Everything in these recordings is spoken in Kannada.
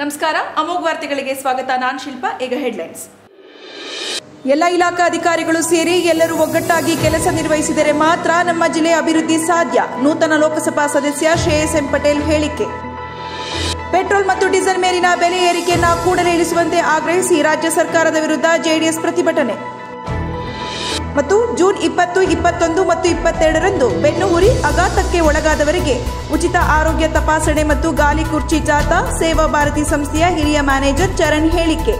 ನಮಸ್ಕಾರ, ಅಮೋಘ ವಾರ್ತೆಗಳಿಗೆ ಸ್ವಾಗತ. ನಾನು ಶಿಲ್ಪಾ. ಈಗ ಹೆಡ್ಲೈನ್ಸ್. ಎಲ್ಲ ಇಲಾಖಾ ಅಧಿಕಾರಿಗಳು ಸೇರಿ ಎಲ್ಲರೂ ಒಗ್ಗಟ್ಟಾಗಿ ಕೆಲಸ ನಿರ್ವಹಿಸಿದರೆ ಮಾತ್ರ ನಮ್ಮ ಜಿಲ್ಲೆಯ ಅಭಿವೃದ್ಧಿ ಸಾಧ್ಯ. ನೂತನ ಲೋಕಸಭಾ ಸದಸ್ಯ ಶ್ರೇಯಸ್ ಎಂ ಪಟೇಲ್ ಹೇಳಿಕೆ. ಪೆಟ್ರೋಲ್ ಮತ್ತು ಡೀಸೆಲ್ ಮೇಲಿನ ಬೆಲೆ ಏರಿಕೆಯನ್ನು ಕೂಡಲೇ ಇಳಿಸುವಂತೆ ಆಗ್ರಹಿಸಿ ರಾಜ್ಯ ಸರ್ಕಾರದ ವಿರುದ್ಧ ಜೆಡಿಎಸ್ ಪ್ರತಿಭಟನೆ. ಮತ್ತು ಜೂನ್ 20, 21 ಮತ್ತು 22ರಂದು ಬೆನ್ನುಹುರಿ ಆಘಾತಕ್ಕೆ ಒಳಗಾದವರಿಗೆ ಉಚಿತ ಆರೋಗ್ಯ ತಪಾಸಣೆ ಮತ್ತು ಗಾಲಿ ಕುರ್ಚಿ ಜಾಥಾ. ಸೇವಾ ಭಾರತಿ ಸಂಸ್ಥೆಯ ಹಿರಿಯ ಮ್ಯಾನೇಜರ್ ಚರಣ್ ಹೇಳಿಕೆ.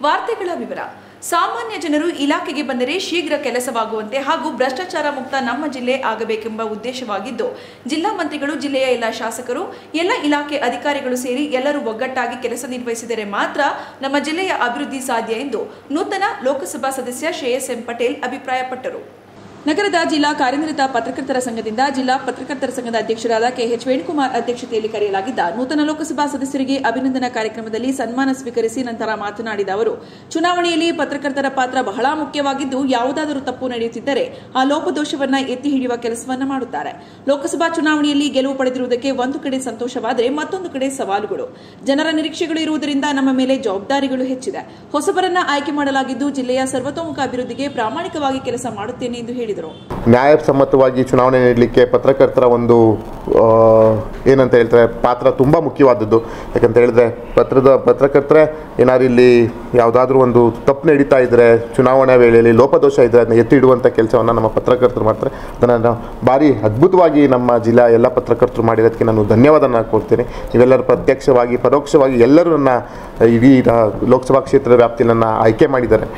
ವಾರ್ತೆಗಳ ವಿವರ. ಸಾಮಾನ್ಯ ಜನರು ಇಲಾಖೆಗೆ ಬಂದರೆ ಶೀಘ್ರ ಕೆಲಸವಾಗುವಂತೆ ಹಾಗೂ ಭ್ರಷ್ಟಾಚಾರ ಮುಕ್ತ ನಮ್ಮ ಜಿಲ್ಲೆ ಆಗಬೇಕೆಂಬ ಉದ್ದೇಶವಾಗಿದ್ದು, ಜಿಲ್ಲಾ ಮಂತ್ರಿಗಳು, ಜಿಲ್ಲೆಯ ಎಲ್ಲ ಶಾಸಕರು, ಎಲ್ಲ ಇಲಾಖೆ ಅಧಿಕಾರಿಗಳು ಸೇರಿ ಎಲ್ಲರೂ ಒಗ್ಗಟ್ಟಾಗಿ ಕೆಲಸ ನಿರ್ವಹಿಸಿದರೆ ಮಾತ್ರ ನಮ್ಮ ಜಿಲ್ಲೆಯ ಅಭಿವೃದ್ಧಿ ಸಾಧ್ಯ ಎಂದು ನೂತನ ಲೋಕಸಭಾ ಸದಸ್ಯ ಶ್ರೇಯಸ್ ಎಂ ಪಟೇಲ್ ಅಭಿಪ್ರಾಯಪಟ್ಟರು. ನಗರದ ಜಿಲ್ಲಾ ಕಾರ್ಯನಿರತ ಪತ್ರಕರ್ತರ ಸಂಘದಿಂದ ಜಿಲ್ಲಾ ಪತ್ರಕರ್ತರ ಸಂಘದ ಅಧ್ಯಕ್ಷರಾದ ಕೆಎಚ್ ವೇಣುಕುಮಾರ್ ಅಧ್ಯಕ್ಷತೆಯಲ್ಲಿ ಕರೆಯಲಾಗಿದ್ದ ನೂತನ ಲೋಕಸಭಾ ಸದಸ್ಯರಿಗೆ ಅಭಿನಂದನಾ ಕಾರ್ಯಕ್ರಮದಲ್ಲಿ ಸನ್ಮಾನ ಸ್ವೀಕರಿಸಿ ನಂತರ ಮಾತನಾಡಿದ ಅವರು, ಚುನಾವಣೆಯಲ್ಲಿ ಪತ್ರಕರ್ತರ ಪಾತ್ರ ಬಹಳ ಮುಖ್ಯವಾಗಿದ್ದು, ಯಾವುದಾದರೂ ತಪ್ಪು ನಡೆಯುತ್ತಿದ್ದರೆ ಆ ಲೋಪದೋಷವನ್ನು ಎತ್ತಿ ಹಿಡಿಯುವ ಕೆಲಸವನ್ನು ಮಾಡುತ್ತಾರೆ. ಲೋಕಸಭಾ ಚುನಾವಣೆಯಲ್ಲಿ ಗೆಲುವು ಪಡೆದಿರುವುದಕ್ಕೆ ಒಂದು ಕಡೆ ಸಂತೋಷವಾದರೆ ಮತ್ತೊಂದು ಕಡೆ ಸವಾಲುಗಳು, ಜನರ ನಿರೀಕ್ಷೆಗಳು ಇರುವುದರಿಂದ ನಮ್ಮ ಮೇಲೆ ಜವಾಬ್ದಾರಿಗಳು ಹೆಚ್ಚಿದೆ. ಹೊಸಬರನ್ನ ಆಯ್ಕೆ ಮಾಡಲಾಗಿದ್ದು, ಜಿಲ್ಲೆಯ ಸರ್ವತೋಮುಖ ಅಭಿವೃದ್ಧಿಗೆ ಪ್ರಾಮಾಣಿಕವಾಗಿ ಕೆಲಸ ಮಾಡುತ್ತೇನೆ ಎಂದು ಹೇಳಿದರು. ನ್ಯಾಯಸಮ್ಮತವಾಗಿ ಚುನಾವಣೆ ನೀಡಲಿಕ್ಕೆ ಪತ್ರಕರ್ತರ ಒಂದು ಏನಂತ ಹೇಳ್ತಾರೆ ಪಾತ್ರ ತುಂಬ ಮುಖ್ಯವಾದದ್ದು. ಯಾಕಂತ ಹೇಳಿದ್ರೆ ಪತ್ರಕರ್ತರೆ ಏನಾದ್ರು ಇಲ್ಲಿ ಯಾವುದಾದ್ರೂ ಒಂದು ತಪ್ಪು ನಡೀತಾ ಇದ್ದರೆ, ಚುನಾವಣೆ ವೇಳೆಯಲ್ಲಿ ಲೋಪದೋಷ ಇದ್ದರೆ ಅದನ್ನ ಎತ್ತಿ ಇಡುವಂಥ ಕೆಲಸವನ್ನು ನಮ್ಮ ಪತ್ರಕರ್ತರು ಮಾಡ್ತಾರೆ. ಅದನ್ನು ಭಾರಿ ಅದ್ಭುತವಾಗಿ ನಮ್ಮ ಜಿಲ್ಲಾ ಎಲ್ಲ ಪತ್ರಕರ್ತರು ಮಾಡಿರೋದಕ್ಕೆ ನಾನು ಧನ್ಯವಾದನ ಕೊಡ್ತೇನೆ. ನೀವೆಲ್ಲರೂ ಪ್ರತ್ಯಕ್ಷವಾಗಿ ಪರೋಕ್ಷವಾಗಿ ಎಲ್ಲರೂ ನನ್ನ ಇಡೀ ಲೋಕಸಭಾ ಕ್ಷೇತ್ರದ ವ್ಯಾಪ್ತಿಯಲ್ಲಿ ನನ್ನ ಆಯ್ಕೆ ಮಾಡಿದ್ದಾರೆ.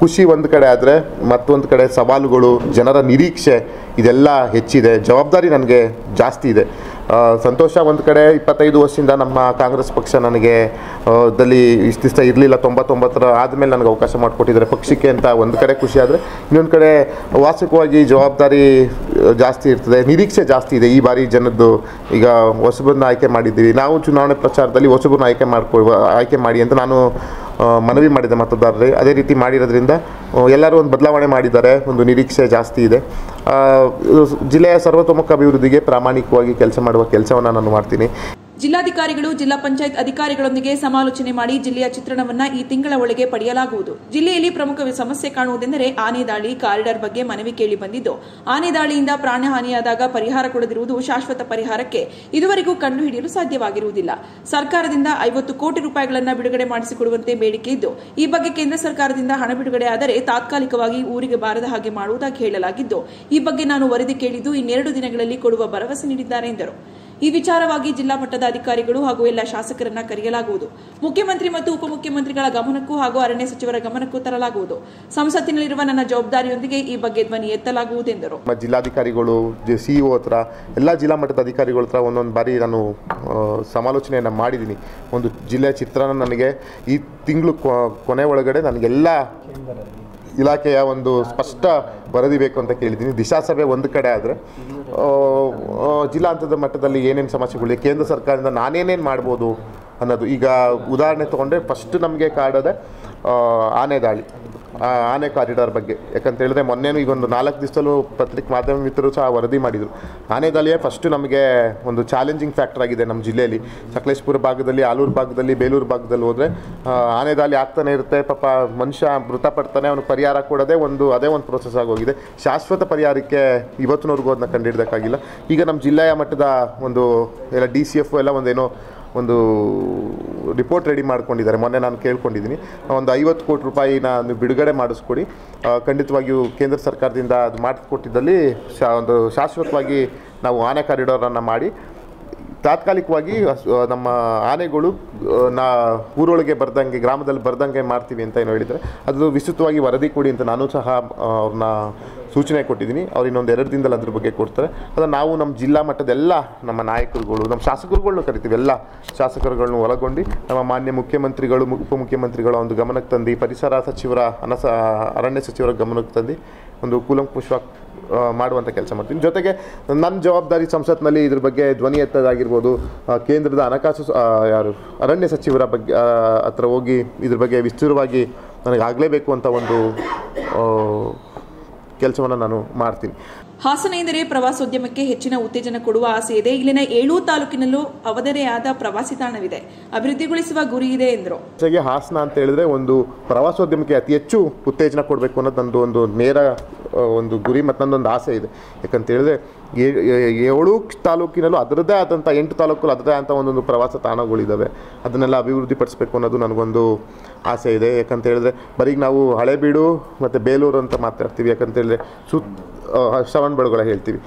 ಖುಷಿ ಒಂದು ಕಡೆ ಆದರೆ ಮತ್ತೊಂದು ಕಡೆ ಸವಾಲುಗಳು, ಜನರ ನಿರೀಕ್ಷೆ ಇದೆಲ್ಲ ಹೆಚ್ಚಿದೆ. ಜವಾಬ್ದಾರಿ ನನಗೆ ಜಾಸ್ತಿ ಇದೆ. ಸಂತೋಷ ಒಂದು ಕಡೆ 25 ವರ್ಷದಿಂದ ನಮ್ಮ ಕಾಂಗ್ರೆಸ್ ಪಕ್ಷ ನನಗೆ ಇಷ್ಟು ದಿವಸ ಇರಲಿಲ್ಲ. 99 ಆದಮೇಲೆ ನನಗೆ ಅವಕಾಶ ಮಾಡಿಕೊಟ್ಟಿದ್ದಾರೆ ಪಕ್ಷಕ್ಕೆ ಅಂತ ಒಂದು ಕಡೆ ಖುಷಿ ಆದರೆ, ಇನ್ನೊಂದು ಕಡೆ ವಾಸ್ತವಿಕವಾಗಿ ಜವಾಬ್ದಾರಿ ಜಾಸ್ತಿ ಇರ್ತದೆ, ನಿರೀಕ್ಷೆ ಜಾಸ್ತಿ ಇದೆ. ಈ ಬಾರಿ ಜನದ್ದು ಈಗ ಹೊಸಬರನ್ನ ಆಯ್ಕೆ ಮಾಡಿದ್ದೀವಿ. ನಾವು ಚುನಾವಣೆ ಪ್ರಚಾರದಲ್ಲಿ ಹೊಸಬರನ್ನ ಆಯ್ಕೆ ಮಾಡಿ ಅಂತ ನಾನು ಮನವಿ ಮಾಡಿದೆ ಮತದಾರರಿಗೆ. ಅದೇ ರೀತಿ ಮಾಡಿರೋದ್ರಿಂದ ಎಲ್ಲರೂ ಒಂದು ಬದಲಾವಣೆ ಮಾಡಿದ್ದಾರೆ, ಒಂದು ನಿರೀಕ್ಷೆ ಜಾಸ್ತಿ ಇದೆ. ಜಿಲ್ಲೆಯ ಸರ್ವತೋಮುಖ ಅಭಿವೃದ್ಧಿಗೆ ಪ್ರಾಮಾಣಿಕವಾಗಿ ಕೆಲಸ ಮಾಡುವ ಕೆಲಸವನ್ನು ನಾನು ಮಾಡ್ತೀನಿ. ಜಿಲ್ಲಾಧಿಕಾರಿಗಳು, ಜಿಲ್ಲಾ ಪಂಚಾಯತ್ ಅಧಿಕಾರಿಗಳೊಂದಿಗೆ ಸಮಾಲೋಚನೆ ಮಾಡಿ ಜಿಲ್ಲೆಯ ಚಿತ್ರಣವನ್ನು ಈ ತಿಂಗಳ ಒಳಗೆ ಪಡೆಯಲಾಗುವುದು. ಜಿಲ್ಲೆಯಲ್ಲಿ ಪ್ರಮುಖ ಸಮಸ್ಯೆ ಕಾಣುವುದೆಂದರೆ ಆನೆ ದಾಳಿ, ಕಾರಿಡಾರ್ ಬಗ್ಗೆ ಮನವಿ ಕೇಳಿ ಬಂದಿದ್ದು, ಆನೆ ದಾಳಿಯಿಂದ ಪ್ರಾಣಹಾನಿಯಾದಾಗ ಪರಿಹಾರ ಕೊಡದಿರುವುದು ಶಾಶ್ವತ ಪರಿಹಾರಕ್ಕೆ ಇದುವರೆಗೂ ಕಂಡುಹಿಡಿಯಲು ಸಾಧ್ಯವಾಗಿರುವುದಿಲ್ಲ. ಸರ್ಕಾರದಿಂದ 50 ಕೋಟಿ ರೂಪಾಯಿಗಳನ್ನು ಬಿಡುಗಡೆ ಮಾಡಿಸಿಕೊಡುವಂತೆ ಬೇಡಿಕೆ ಇದ್ದು, ಈ ಬಗ್ಗೆ ಕೇಂದ್ರ ಸರ್ಕಾರದಿಂದ ಹಣ ಬಿಡುಗಡೆ ಆದರೆ ತಾತ್ಕಾಲಿಕವಾಗಿ ಊರಿಗೆ ಬಾರದ ಹಾಗೆ ಮಾಡುವುದಾಗಿ ಹೇಳಲಾಗಿದ್ದು, ಈ ಬಗ್ಗೆ ನಾನು ವರದಿ ಕೇಳಿದ್ದು ಇನ್ನೆರಡು ದಿನಗಳಲ್ಲಿ ಕೊಡುವ ಭರವಸೆ ನೀಡಿದ್ದಾರೆ ಎಂದರು. ಈ ವಿಚಾರವಾಗಿ ಜಿಲ್ಲಾ ಮಟ್ಟದ ಅಧಿಕಾರಿಗಳು ಹಾಗೂ ಎಲ್ಲ ಶಾಸಕರನ್ನ ಕರೆಯಲಾಗುವುದು. ಮುಖ್ಯಮಂತ್ರಿ ಮತ್ತು ಉಪಮುಖ್ಯಮಂತ್ರಿಗಳ ಗಮನಕ್ಕೂ ಹಾಗೂ ಅರಣ್ಯ ಸಚಿವರ ಗಮನಕ್ಕೂ ತರಲಾಗುವುದು. ಸಂಸತ್ತಿನಲ್ಲಿರುವ ನನ್ನ ಜವಾಬ್ದಾರಿಯೊಂದಿಗೆ ಈ ಬಗ್ಗೆ ಧ್ವನಿ ಎತ್ತಲಾಗುವುದು ಎಂದರು. ಜಿಲ್ಲಾಧಿಕಾರಿಗಳು, ಸಿಇಒ ಹತ್ರ, ಎಲ್ಲ ಜಿಲ್ಲಾ ಮಟ್ಟದ ಅಧಿಕಾರಿಗಳ ಹತ್ರ ಒಂದೊಂದು ಬಾರಿ ನಾನು ಸಮಾಲೋಚನೆಯನ್ನು ಮಾಡಿದ್ದೀನಿ. ಒಂದು ಜಿಲ್ಲೆಯ ಚಿತ್ರಣ ನನಗೆ ಈ ತಿಂಗಳು ಕೊನೆ ಒಳಗಡೆ ನನಗೆಲ್ಲ ಇಲಾಖೆಯ ಒಂದು ಸ್ಪಷ್ಟ ವರದಿ ಬೇಕು ಅಂತ ಕೇಳಿದ್ದೀನಿ. ದಿಶಾಸಭೆ ಒಂದು ಕಡೆ ಆದರೆ, ಜಿಲ್ಲಾ ಹಂತದ ಮಟ್ಟದಲ್ಲಿ ಏನೇನು ಸಮಸ್ಯೆಗಳಿವೆ, ಕೇಂದ್ರ ಸರ್ಕಾರದಿಂದ ನಾನೇನೇನು ಮಾಡ್ಬೋದು ಅನ್ನೋದು. ಈಗ ಉದಾಹರಣೆ ತೊಗೊಂಡ್ರೆ ಫಸ್ಟ್ ನಮಗೆ ಕಾಡೋದೆ ಆನೆ ದಾಳಿ, ಆನೆ ಕಾರಿಡಾರ್ ಬಗ್ಗೆ. ಯಾಕಂತ ಹೇಳಿದ್ರೆ ಮೊನ್ನೆನೂ ಈಗ ಒಂದು 4 ದಿವಸದಲ್ಲೂ ಮಾಧ್ಯಮ ಮಿತ್ರರು ಸಹ ವರದಿ ಮಾಡಿದರು. ಆನೆ ದಾಳಿಯೇ ಫಸ್ಟು ನಮಗೆ ಒಂದು ಚಾಲೆಂಜಿಂಗ್ ಫ್ಯಾಕ್ಟರ್ ಆಗಿದೆ ನಮ್ಮ ಜಿಲ್ಲೆಯಲ್ಲಿ. ಸಕಲೇಶಪುರ ಭಾಗದಲ್ಲಿ, ಆಲೂರು ಭಾಗದಲ್ಲಿ, ಬೇಲೂರು ಭಾಗದಲ್ಲಿ ಹೋದರೆ ಆನೆ ದಾಳಿ ಆಗ್ತಾನೆ ಇರುತ್ತೆ. ಪಾಪ ಮನುಷ್ಯ ಮೃತಪಡ್ತಾನೆ, ಅವನಿಗೆ ಪರಿಹಾರ ಕೊಡೋದೇ ಅದೇ ಒಂದು ಪ್ರೋಸೆಸ್ ಆಗೋಗಿದೆ. ಶಾಶ್ವತ ಪರಿಹಾರಕ್ಕೆ ಇವತ್ತಿನವರೆಗೂ ಅದನ್ನ ಕಂಡುಹಿಡ್ದಕ್ಕಾಗಿಲ್ಲ. ಈಗ ನಮ್ಮ ಜಿಲ್ಲೆಯ ಮಟ್ಟದ ಒಂದು ಎಲ್ಲ DCF ಎಲ್ಲ ಒಂದು ರಿಪೋರ್ಟ್ ರೆಡಿ ಮಾಡ್ಕೊಂಡಿದ್ದಾರೆ. ಮೊನ್ನೆ ನಾನು ಕೇಳ್ಕೊಂಡಿದ್ದೀನಿ, ಒಂದು 50 ಕೋಟಿ ರೂಪಾಯಿನ ನೀವು ಬಿಡುಗಡೆ ಮಾಡಿಸ್ಕೊಡಿ. ಖಂಡಿತವಾಗಿಯೂ ಕೇಂದ್ರ ಸರ್ಕಾರದಿಂದ ಅದು ಮಾಡಿಕೊಟ್ಟಿದ್ದಲ್ಲಿ ಒಂದು ಶಾಶ್ವತವಾಗಿ ನಾವು ಆನೆ ಕಾರಿಡಾರನ್ನು ಮಾಡಿ ತಾತ್ಕಾಲಿಕವಾಗಿ ನಮ್ಮ ಆನೆಗಳು ಊರೊಳಗೆ ಬರ್ದಂಗೆ, ಗ್ರಾಮದಲ್ಲಿ ಬರ್ದಂಗೆ ಮಾಡ್ತೀವಿ ಅಂತ ಏನೋ ಹೇಳಿದರೆ, ಅದು ವಿಸ್ತೃತವಾಗಿ ವರದಿ ಕೊಡಿ ಅಂತ ನಾನು ಸಹ ಅವ್ರನ್ನ ಸೂಚನೆ ಕೊಟ್ಟಿದ್ದೀನಿ. ಅವ್ರು ಇನ್ನೊಂದು 2 ದಿನದಲ್ಲಿ ಅದ್ರ ಬಗ್ಗೆ ಕೊಡ್ತಾರೆ. ಅದನ್ನು ನಾವು ನಮ್ಮ ಜಿಲ್ಲಾ ಮಟ್ಟದೆಲ್ಲ ನಮ್ಮ ನಾಯಕರುಗಳು, ನಮ್ಮ ಶಾಸಕರುಗಳನ್ನೂ ಕರಿತೀವಿ. ಎಲ್ಲ ಶಾಸಕರುಗಳನ್ನೂ ಒಳಗೊಂಡು ನಮ್ಮ ಮಾನ್ಯ ಮುಖ್ಯಮಂತ್ರಿಗಳು, ಉಪಮುಖ್ಯಮಂತ್ರಿಗಳ ಒಂದು ಗಮನಕ್ಕೆ ತಂದು, ಪರಿಸರ ಸಚಿವರ, ಅರಣ್ಯ ಸಚಿವರ ಗಮನಕ್ಕೆ ತಂದು ಒಂದು ಕೂಲಂಕುಷವಾಗಿ ಮಾಡುವಂಥ ಕೆಲಸ ಮಾಡ್ತೀನಿ. ಜೊತೆಗೆ ನನ್ನ ಜವಾಬ್ದಾರಿ ಸಂಸತ್ನಲ್ಲಿ ಇದ್ರ ಬಗ್ಗೆ ಧ್ವನಿ ಎತ್ತದಾಗಿರ್ಬೋದು. ಕೇಂದ್ರದ ಹಣಕಾಸು ಅರಣ್ಯ ಸಚಿವರ ಬಗ್ಗೆ ಹತ್ರ ಹೋಗಿ ಇದ್ರ ಬಗ್ಗೆ ವಿಸ್ತೃತವಾಗಿ ನನಗೆ ಆಗಲೇಬೇಕು ಅಂತ ಒಂದು ಕೆಲಸವನ್ನು ನಾನು ಮಾಡ್ತೀನಿ. ಹಾಸನ ಎಂದರೆ ಪ್ರವಾಸೋದ್ಯಮಕ್ಕೆ ಹೆಚ್ಚಿನ ಉತ್ತೇಜನ ಕೊಡುವ ಆಸೆ ಇದೆ. ಇಲ್ಲಿನ 7 ತಾಲೂಕಿನಲ್ಲೂ ಅವರದೇ ಆದ ಪ್ರವಾಸಿ ತಾಣವಿದೆ, ಅಭಿವೃದ್ಧಿಗೊಳಿಸುವ ಗುರಿ ಇದೆ ಎಂದರು. ಹಾಸನ ಅಂತ ಹೇಳಿದ್ರೆ ಒಂದು ಪ್ರವಾಸೋದ್ಯಮಕ್ಕೆ ಅತಿ ಹೆಚ್ಚು ಉತ್ತೇಜನ ಕೊಡಬೇಕು ಅನ್ನೋದು ನಂದು ಒಂದು ನೇರ ಒಂದು ಗುರಿ ಮತ್ತು ನನ್ನೊಂದು ಆಸೆ ಇದೆ. ಯಾಕಂತ ಹೇಳಿದ್ರೆ 7 ತಾಲೂಕಿನಲ್ಲೂ ಅದರದ್ದೇ ಆದಂಥ 8 ತಾಲೂಕಲ್ಲೂ ಅದರದೇ ಆದಂಥ ಒಂದೊಂದು ಪ್ರವಾಸ ತಾಣಗಳಿದ್ದಾವೆ. ಅದನ್ನೆಲ್ಲ ಅಭಿವೃದ್ಧಿಪಡಿಸಬೇಕು ಅನ್ನೋದು ನನಗೊಂದು ಆಸೆ ಇದೆ. ಯಾಕಂತ ಹೇಳಿದ್ರೆ ಬರೀ ನಾವು ಹಳೇಬೀಡು ಮತ್ತು ಬೇಲೂರು ಅಂತ ಮಾತಾಡ್ತೀವಿ. ಯಾಕಂತ ಹೇಳಿದ್ರೆ ಶ್ರವಣಬೆಳಗೊಳ ಹೇಳ್ತೀವಿ.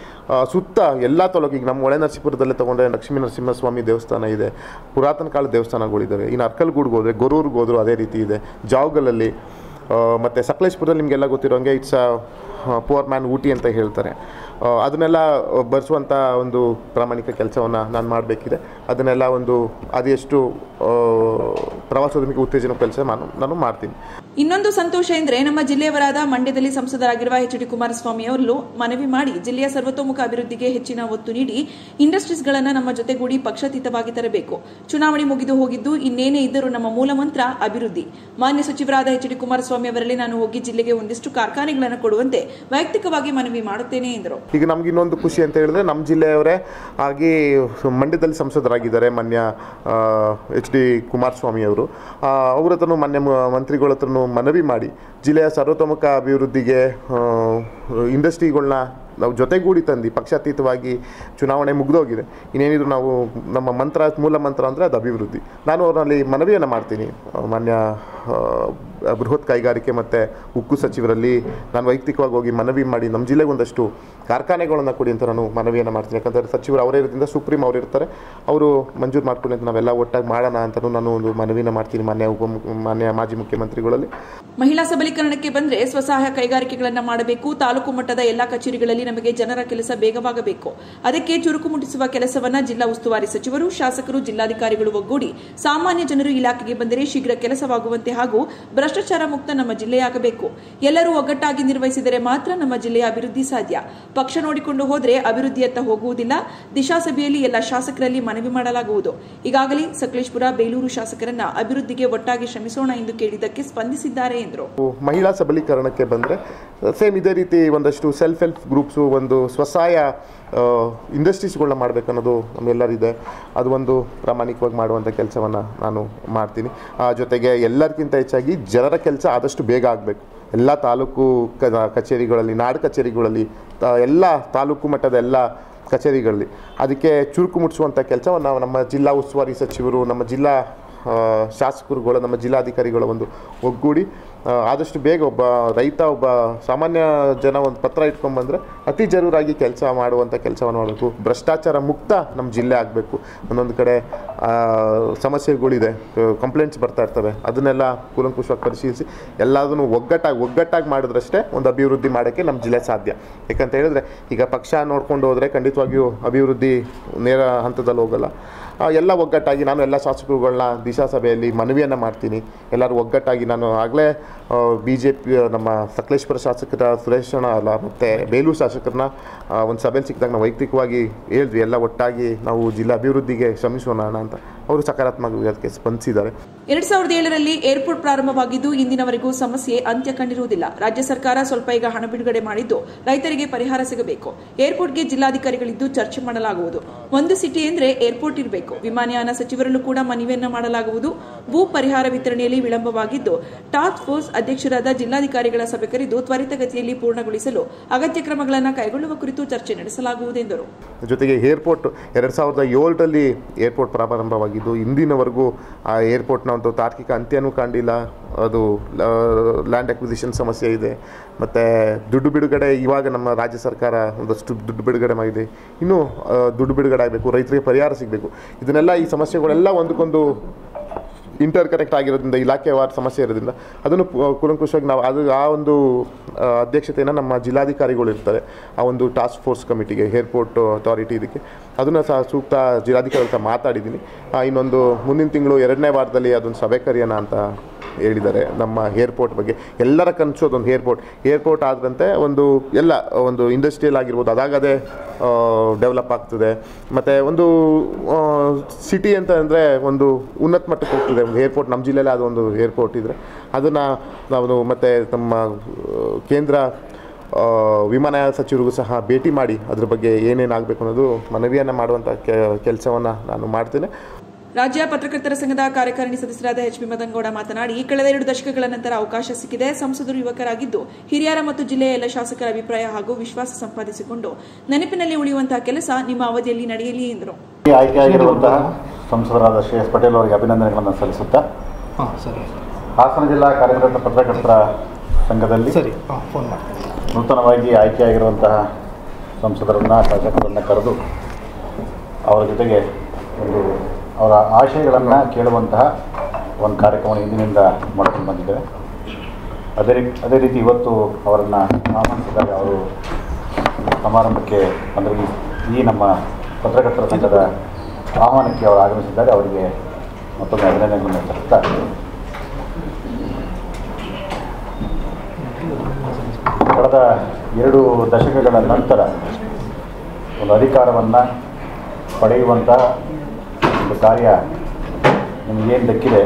ಸುತ್ತ ಎಲ್ಲ ತಾಲೂಕಿಗೆ ನಮ್ಮ ಹೊಳೆ ನರಸೀಪುರದಲ್ಲೇ ತೊಗೊಂಡ್ರೆ ಲಕ್ಷ್ಮೀ ನರಸಿಂಹಸ್ವಾಮಿ ದೇವಸ್ಥಾನ ಇದೆ, ಪುರಾತನ ಕಾಲದ ದೇವಸ್ಥಾನಗಳಿದ್ದಾವೆ. ಇನ್ನು ಅರ್ಕಲ್ಗೂಡ್ಗೆ ಹೋದರೆ ಗೊರೂರ್ಗೆ ಹೋದರೂ ಅದೇ ರೀತಿ ಇದೆ, ಜಾವಗಲಲ್ಲಿ ಮತ್ತು ಸಕಲೇಶ್ಪುರದಲ್ಲಿ ನಿಮಗೆಲ್ಲ ಗೊತ್ತಿರೋಂಗೆ ಇಟ್ಸ್ ಪುವರ್ ಮ್ಯಾನ್ ಊಟಿ ಅಂತ ಹೇಳ್ತಾರೆ. ಅದನ್ನೆಲ್ಲ ಬರೆಸುವಂಥ ಒಂದು ಪ್ರಾಮಾಣಿಕ ಕೆಲಸವನ್ನು ನಾನು ಮಾಡಬೇಕಿದೆ. ಅದನ್ನೆಲ್ಲ ಅದೆಷ್ಟು ಪ್ರವಾಸೋದ್ಯಮಕ್ಕೆ ಉತ್ತೇಜನ ಕೆಲಸ ನಾನು ಮಾಡ್ತೀನಿ. ಇನ್ನೊಂದು ಸಂತೋಷ ಎಂದರೆ ನಮ್ಮ ಜಿಲ್ಲೆಯವರಾದ ಮಂಡ್ಯದಲ್ಲಿ ಸಂಸದರಾಗಿರುವ ಎಚ್ ಡಿ ಕುಮಾರಸ್ವಾಮಿ ಅವರು ಮನವಿ ಮಾಡಿ ಜಿಲ್ಲೆಯ ಸರ್ವತೋಮುಖ ಅಭಿವೃದ್ಧಿಗೆ ಹೆಚ್ಚಿನ ಒತ್ತು ನೀಡಿ ಇಂಡಸ್ಟ್ರೀಸ್ಗಳನ್ನು ನಮ್ಮ ಜೊತೆಗೂಡಿ ಪಕ್ಷಾತೀತವಾಗಿ ತರಬೇಕು. ಚುನಾವಣೆ ಮುಗಿದು ಹೋಗಿದ್ದು, ಇನ್ನೇನೇ ಇದ್ದರೂ ನಮ್ಮ ಮೂಲ ಮಂತ್ರ ಅಭಿವೃದ್ಧಿ. ಮಾನ್ಯ ಸಚಿವರಾದ ಎಚ್ ಡಿ ಕುಮಾರಸ್ವಾಮಿ ಅವರಲ್ಲಿ ನಾನು ಹೋಗಿ ಜಿಲ್ಲೆಗೆ ಒಂದಿಷ್ಟು ಕಾರ್ಖಾನೆಗಳನ್ನು ಕೊಡುವಂತೆ ವೈಯಕ್ತಿಕವಾಗಿ ಮನವಿ ಮಾಡುತ್ತೇನೆ ಎಂದರು. ಈಗ ನಮ್ಗೆ ಇನ್ನೊಂದು ಖುಷಿ ಅಂತ ಹೇಳಿದ್ರೆ ನಮ್ಮ ಜಿಲ್ಲೆಯವರೇ ಆಗಿ ಮಂಡ್ಯದಲ್ಲಿ ಸಂಸದರಾಗಿದ್ದಾರೆ ಮಾನ್ಯ ಎಚ್ ಡಿ ಕುಮಾರಸ್ವಾಮಿ ಅವರು. ಅವ್ರ ಹತ್ರನೂ ಮಾನ್ಯ ಮಂತ್ರಿಗಳ ಹತ್ರನೂ ಮನವಿ ಮಾಡಿ ಜಿಲ್ಲೆಯ ಸರ್ವತೋಮುಖ ಅಭಿವೃದ್ಧಿಗೆ ಇಂಡಸ್ಟ್ರಿಗಳನ್ನ ನಾವು ಜೊತೆಗೂಡಿ ತಂದು ಪಕ್ಷಾತೀತವಾಗಿ ಚುನಾವಣೆ ಮುಗಿದೋಗಿದೆ. ಇನ್ನೇನಿದ್ರು ನಾವು ನಮ್ಮ ಮೂಲ ಮಂತ್ರ ಅಂದರೆ ಅದು ಅಭಿವೃದ್ಧಿ. ನಾನು ಅವರಲ್ಲಿ ಮನವಿಯನ್ನು ಮಾಡ್ತೀನಿ. ಮಾನ್ಯ ಬೃಹತ್ ಕೈಗಾರಿಕೆ ಮತ್ತು ಉಕ್ಕು ಸಚಿವರಲ್ಲಿ ನಾನು ವೈಯಕ್ತಿಕವಾಗಿ ಹೋಗಿ ಮನವಿ ಮಾಡಿ ನಮ್ಮ ಜಿಲ್ಲೆಗೆ ಒಂದಷ್ಟು ಕಾರ್ಖಾನೆಗಳನ್ನು ಕೊಡಿ ಅಂತ ನಾನು ಮನವಿಯನ್ನು ಮಾಡ್ತೀನಿ. ಯಾಕಂದರೆ ಸಚಿವರು ಅವರೇ ಇರೋದ್ರಿಂದ ಸುಪ್ರೀಂ ಅವರು ಇರ್ತಾರೆ, ಅವರು ಮಂಜೂರು ಮಾಡ್ಕೊಳ್ಳಿ ಅಂತ ನಾವೆಲ್ಲ ಒಟ್ಟಾಗಿ ಮಾಡೋಣ ಅಂತಲೂ ನಾನು ಒಂದು ಮನವಿನ ಮಾಡ್ತೀನಿ ಮಾನ್ಯ ಮಾಜಿ ಮುಖ್ಯಮಂತ್ರಿಗಳಲ್ಲಿ. ಮಹಿಳಾ ಸಬಲೀಕರಣಕ್ಕೆ ಬಂದರೆ ಸ್ವಸಹಾಯ ಕೈಗಾರಿಕೆಗಳನ್ನು ಮಾಡಬೇಕು. ತಾಲೂಕು ಮಟ್ಟದ ಎಲ್ಲ ಕಚೇರಿಗಳಲ್ಲಿ ನಮಗೆ ಜನರ ಕೆಲಸ ಬೇಗವಾಗಬೇಕು. ಅದಕ್ಕೆ ಚುರುಕು ಮುಟ್ಟಿಸುವ ಕೆಲಸವನ್ನ ಜಿಲ್ಲಾ ಉಸ್ತುವಾರಿ ಸಚಿವರು, ಶಾಸಕರು, ಜಿಲ್ಲಾಧಿಕಾರಿಗಳು ಒಗ್ಗೂಡಿ ಸಾಮಾನ್ಯ ಜನರು ಇಲಾಖೆಗೆ ಬಂದರೆ ಶೀಘ್ರ ಕೆಲಸವಾಗುವಂತೆ ಹಾಗೂ ಭ್ರಷ್ಟಾಚಾರ ಮುಕ್ತ ನಮ್ಮ ಜಿಲ್ಲೆಯಾಗಬೇಕು. ಎಲ್ಲರೂ ಒಗ್ಗಟ್ಟಾಗಿ ನಿರ್ವಹಿಸಿದರೆ ಮಾತ್ರ ನಮ್ಮ ಜಿಲ್ಲೆಯ ಅಭಿವೃದ್ಧಿ ಸಾಧ್ಯ. ಪಕ್ಷ ನೋಡಿಕೊಂಡು ಹೋದರೆ ಅಭಿವೃದ್ಧಿಯತ್ತ ಹೋಗುವುದಿಲ್ಲ. ದಿಶಾ ಸಭೆಯಲ್ಲಿ ಎಲ್ಲ ಶಾಸಕರಲ್ಲಿ ಮನವಿ ಮಾಡಲಾಗುವುದು. ಈಗಾಗಲೇ ಸಕಲೇಶ್ಪುರ, ಬೇಲೂರು ಶಾಸಕರನ್ನ ಅಭಿವೃದ್ಧಿಗೆ ಒಟ್ಟಾಗಿ ಶ್ರಮಿಸೋಣ ಎಂದು ಕೇಳಿದ್ದಕ್ಕೆ ಸ್ಪಂದಿಸಿದ್ದಾರೆ ಎಂದರು. ಮಹಿಳಾ ಸಬಲೀಕರಣಕ್ಕೆ ಬಂದರೆ ಸೇಮ್ ಇದೇ ರೀತಿ ಒಂದಷ್ಟು ಸೆಲ್ಫ್ ಹೆಲ್ಪ್ ಗ್ರೂಪ್ಸು, ಒಂದು ಸ್ವಸಹಾಯ ಇಂಡಸ್ಟ್ರೀಸ್ಗಳನ್ನ ಮಾಡಬೇಕನ್ನೋದು ನಮ್ಮೆಲ್ಲರಿದೆ. ಅದು ಒಂದು ಪ್ರಾಮಾಣಿಕವಾಗಿ ಮಾಡುವಂಥ ಕೆಲಸವನ್ನು ನಾನು ಮಾಡ್ತೀನಿ. ಜೊತೆಗೆ ಎಲ್ಲರಿಗಿಂತ ಹೆಚ್ಚಾಗಿ ಜನರ ಕೆಲಸ ಆದಷ್ಟು ಬೇಗ ಆಗಬೇಕು. ಎಲ್ಲ ತಾಲೂಕು ಕಚೇರಿಗಳಲ್ಲಿ, ನಾಡು ಕಚೇರಿಗಳಲ್ಲಿ, ಎಲ್ಲ ತಾಲೂಕು ಮಟ್ಟದ ಎಲ್ಲ ಕಚೇರಿಗಳಲ್ಲಿ ಅದಕ್ಕೆ ಚುರುಕು ಮುಟ್ಟಿಸುವಂಥ ಕೆಲಸವನ್ನು ನಮ್ಮ ಜಿಲ್ಲಾ ಉಸ್ತುವಾರಿ ಸಚಿವರು, ನಮ್ಮ ಜಿಲ್ಲಾ ಶಾಸಕರುಗಳು, ನಮ್ಮ ಜಿಲ್ಲಾಧಿಕಾರಿಗಳ ಒಂದು ಒಗ್ಗೂಡಿ ಆದಷ್ಟು ಬೇಗ ಒಬ್ಬ ರೈತ, ಒಬ್ಬ ಸಾಮಾನ್ಯ ಜನ ಒಂದು ಪತ್ರ ಇಟ್ಕೊಂಡ್ಬಂದರೆ ಅತಿ ಜರೂರಾಗಿ ಕೆಲಸ ಮಾಡುವಂಥ ಕೆಲಸವನ್ನು ಮಾಡಬೇಕು. ಭ್ರಷ್ಟಾಚಾರ ಮುಕ್ತ ನಮ್ಮ ಜಿಲ್ಲೆ ಆಗಬೇಕು. ಒಂದೊಂದು ಕಡೆ ಸಮಸ್ಯೆಗಳಿದೆ, ಕಂಪ್ಲೇಂಟ್ಸ್ ಬರ್ತಾ ಇರ್ತವೆ. ಅದನ್ನೆಲ್ಲ ಕೂಲಂಕುಷವಾಗಿ ಪರಿಶೀಲಿಸಿ ಎಲ್ಲದನ್ನು ಒಗ್ಗಟ್ಟಾಗಿ ಮಾಡಿದ್ರಷ್ಟೇ ಒಂದು ಅಭಿವೃದ್ಧಿ ಮಾಡೋಕ್ಕೆ ನಮ್ಮ ಜಿಲ್ಲೆ ಸಾಧ್ಯ. ಯಾಕಂತ ಹೇಳಿದ್ರೆ ಈಗ ಪಕ್ಷ ನೋಡ್ಕೊಂಡು ಹೋದರೆ ಖಂಡಿತವಾಗಿಯೂ ಅಭಿವೃದ್ಧಿ ನೇರ ಹಂತದಲ್ಲಿ ಹೋಗಲ್ಲ. ಎಲ್ಲ ಒಗ್ಗಟ್ಟಾಗಿ ನಾನು ಎಲ್ಲ ಶಾಸಕರುಗಳನ್ನ ದಿಶಾ ಸಭೆಯಲ್ಲಿ ಮನವಿಯನ್ನು ಮಾಡ್ತೀನಿ. ಎಲ್ಲರೂ ಒಗ್ಗಟ್ಟಾಗಿ, ನಾನು ಆಗಲೇ BJP ನಮ್ಮ ಸಕಲೇಶ್ಪುರ ಶಾಸಕರ ಸುರೇಶಣ್ಣ ಮತ್ತು ಬೇಲೂರು ಶಾಸಕರನ್ನ ಒಂದು ಸಭೆಯಲ್ಲಿ ಸಿಕ್ಕಿದಾಗ ನಾವು ವೈಯಕ್ತಿಕವಾಗಿ ಹೇಳಿದ್ವಿ, ಎಲ್ಲ ಒಟ್ಟಾಗಿ ನಾವು ಜಿಲ್ಲಾ ಅಭಿವೃದ್ಧಿಗೆ ಶ್ರಮಿಸೋಣ ಅಂತ. ಅವರು ಸಕಾರಾತ್ಮಕವಾಗಿ ಅದಕ್ಕೆ ಸ್ಪಂದಿಸಿದ್ದಾರೆ. 2007ರಲ್ಲಿ ಏರ್ಪೋರ್ಟ್ ಪ್ರಾರಂಭವಾಗಿದ್ದು ಇಂದಿನವರೆಗೂ ಸಮಸ್ಯೆ ಅಂತ್ಯ ಕಂಡಿರುವುದಿಲ್ಲ. ರಾಜ್ಯ ಸರ್ಕಾರ ಸ್ವಲ್ಪ ಈಗ ಹಣ ಬಿಡುಗಡೆ ಮಾಡಿದ್ದು ರೈತರಿಗೆ ಪರಿಹಾರ ಸಿಗಬೇಕು. ಏರ್ಪೋರ್ಟ್ಗೆ ಜಿಲ್ಲಾಧಿಕಾರಿಗಳಿದ್ದು ಚರ್ಚೆ ಮಾಡಲಾಗುವುದು. ಒಂದು ಸಿಟಿ ಎಂದರೆ ಏರ್ಪೋರ್ಟ್ ಇರಬೇಕು. ವಿಮಾನಯಾನ ಸಚಿವರಲ್ಲೂ ಕೂಡ ಮನವಿಯನ್ನ ಮಾಡಲಾಗುವುದು. ಭೂ ಪರಿಹಾರ ವಿತರಣೆಯಲ್ಲಿ ವಿಳಂಬವಾಗಿದ್ದು ಟಾಸ್ಕ್ ಫೋರ್ಸ್ ಅಧ್ಯಕ್ಷರಾದ ಜಿಲ್ಲಾಧಿಕಾರಿಗಳ ಸಭೆ ಕರೆದು ತ್ವರಿತಗತಿಯಲ್ಲಿ ಪೂರ್ಣಗೊಳಿಸಲು ಅಗತ್ಯ ಕ್ರಮಗಳನ್ನು ಕೈಗೊಳ್ಳುವ ಕುರಿತು ಚರ್ಚೆ ನಡೆಸಲಾಗುವುದು ಎಂದರು. ಜೊತೆಗೆ ಏರ್ಪೋರ್ಟ್ 2007ರಲ್ಲಿ ಏರ್ಪೋರ್ಟ್ ಪ್ರಾರಂಭವಾಗಿದ್ದು ಇಂದಿನವರೆಗೂ ಆ ಏರ್ಪೋರ್ಟ್ನ ಒಂದು ತಾರ್ಕಿಕ ಅಂತ್ಯನೂ ಕಾಣಿಲ್ಲ. ಅದು ಲ್ಯಾಂಡ್ ಅಕ್ವಿಸಿಷನ್ ಸಮಸ್ಯೆ ಇದೆ. ಮತ್ತು ದುಡ್ಡು ಬಿಡುಗಡೆ ಇವಾಗ ನಮ್ಮ ರಾಜ್ಯ ಸರ್ಕಾರ ಒಂದಷ್ಟು ದುಡ್ಡು ಬಿಡುಗಡೆ ಮಾಡಿದೆ. ಇನ್ನೂ ದುಡ್ಡು ಬಿಡುಗಡೆ ಆಗಬೇಕು, ರೈತರಿಗೆ ಪರಿಹಾರ ಸಿಗಬೇಕು. ಇದನ್ನೆಲ್ಲ, ಈ ಸಮಸ್ಯೆಗಳೆಲ್ಲ ಒಂದಕ್ಕೊಂದು ಇಂಟರ್ ಕನೆಕ್ಟ್ ಆಗಿರೋದ್ರಿಂದ, ಇಲಾಖೆವಾರು ಸಮಸ್ಯೆ ಇರೋದ್ರಿಂದ ಅದನ್ನು ಕೂಲಂಕುಷವಾಗಿ ನಾವು ಆ ಒಂದು ಅಧ್ಯಕ್ಷತೆಯನ್ನು ನಮ್ಮ ಜಿಲ್ಲಾಧಿಕಾರಿಗಳು ಇರ್ತಾರೆ. ಆ ಒಂದು ಟಾಸ್ಕ್ ಫೋರ್ಸ್ ಕಮಿಟಿಗೆ, ಏರ್ಪೋರ್ಟ್ ಅಥಾರಿಟಿ ಇದಕ್ಕೆ ಅದನ್ನು ಸಹ ಸೂಕ್ತ ಜಿಲ್ಲಾಧಿಕಾರಿ ಹತ್ರ ಮಾತಾಡಿದ್ದೀನಿ. ಇನ್ನೊಂದು ಮುಂದಿನ ತಿಂಗಳು 2ನೇ ವಾರದಲ್ಲಿ ಅದೊಂದು ಸಭೆ ಕರೆಯೋಣ ಅಂತ ಹೇಳಿದ್ದಾರೆ. ನಮ್ಮ ಏರ್ಪೋರ್ಟ್ ಬಗ್ಗೆ ಎಲ್ಲರ ಕನಸೋದೊಂದು ಏರ್ಪೋರ್ಟ್ ಆದ್ರಂತೆ ಒಂದು ಇಂಡಸ್ಟ್ರಿಯಲ್ ಆಗಿರ್ಬೋದು, ಅದಾಗದೇ ಡೆವಲಪ್ ಆಗ್ತದೆ. ಮತ್ತು ಒಂದು ಸಿಟಿ ಅಂತ ಅಂದರೆ ಒಂದು ಉನ್ನತ ಮಟ್ಟಕ್ಕೆ ಹೋಗ್ತದೆ. ಒಂದು ಏರ್ಪೋರ್ಟ್ ನಮ್ಮ ಜಿಲ್ಲೆಯಲ್ಲಿ ಅದೊಂದು ಏರ್ಪೋರ್ಟ್ ಇದ್ದರೆ ಅದನ್ನು ನಾವು ಮತ್ತು ನಮ್ಮ ಕೇಂದ್ರ ವಿಮಾನಯಾನ ಸಚಿವರಿಗೂ ಸಹ ಭೇಟಿ ಮಾಡಿ ಅದ್ರ ಬಗ್ಗೆ ಏನೇನಾಗಬೇಕು ಅನ್ನೋದು ಮನವಿಯನ್ನು ಮಾಡುವಂಥ ಕೆಲಸವನ್ನು ನಾನು ಮಾಡ್ತೇನೆ. ರಾಜ್ಯ ಪತ್ರಕರ್ತರ ಸಂಘದ ಕಾರ್ಯಕಾರಿಣಿ ಸದಸ್ಯರಾದ ಎಚ್ ಪಿ ಮದನಗೌಡ ಮಾತನಾಡಿ, ಕಳೆದ 2 ದಶಕಗಳ ನಂತರ ಅವಕಾಶ ಸಿಕ್ಕಿದೆ. ಸಂಸದರು ಯುವಕರಾಗಿದ್ದು ಹಿರಿಯರ ಮತ್ತು ಜಿಲ್ಲೆಯ ಎಲ್ಲ ಶಾಸಕರ ಅಭಿಪ್ರಾಯ ಹಾಗೂ ವಿಶ್ವಾಸ ಸಂಪಾದಿಸಿಕೊಂಡು ನೆನಪಿನಲ್ಲಿ ಉಳಿಯುವಂತಹ ಕೆಲಸ ನಿಮ್ಮ ಅವಧಿಯಲ್ಲಿ ನಡೆಯಲಿ ಎಂದರು. ಆಯ್ಕೆಯಾಗಿರುವಂತಹ ಸಂಸದರಾದ ಶ್ರೀ ಎಸ್ ಪಟೇಲ್ ಅವರಿಗೆ ಅಭಿನಂದನೆಗಳನ್ನು ಸಲ್ಲಿಸುತ್ತಾ, ಹಾಸನ ಜಿಲ್ಲಾ ಕಾರ್ಯನಿರತ ಪತ್ರಕರ್ತರ ಸಂಘದಲ್ಲಿ ನೂತನವಾಗಿ ಆಯ್ಕೆಯಾಗಿರುವಂತಹ ಸಂಸದರನ್ನು ಶಾಸಕರನ್ನು ಕರೆದು ಅವರ ಜೊತೆಗೆ ಅವರ ಆಶಯಗಳನ್ನು ಕೇಳುವಂತಹ ಒಂದು ಕಾರ್ಯಕ್ರಮ ಇಂದಿನಿಂದ ಮಾಡ್ಕೊಂಡು ಬಂದಿದ್ದೇವೆ. ಅದೇ ರೀತಿ ಇವತ್ತು ಅವರನ್ನು ಆಹ್ವಾನಿಸಿದಾಗ ಅವರು ಸಮಾರಂಭಕ್ಕೆ ಅಂದರೆ ಈ ನಮ್ಮ ಪತ್ರಕರ್ತರ ಸಂಘದ ಆಹ್ವಾನಕ್ಕೆ ಅವರು ಆಗಮಿಸಿದ್ದಾರೆ. ಅವರಿಗೆ ಮತ್ತೊಮ್ಮೆ ಅಭಿನಂದನೆಗಳನ್ನು ಸಲ್ಲಿಸ್ತಾ, ಕಳೆದ 2 ದಶಕಗಳ ನಂತರ ಒಂದು ಅಧಿಕಾರವನ್ನು ಪಡೆಯುವಂತಹ ಒಂದು ಕಾರ್ಯ ನಿಮಗೇನು ದಕ್ಕಿದೆ.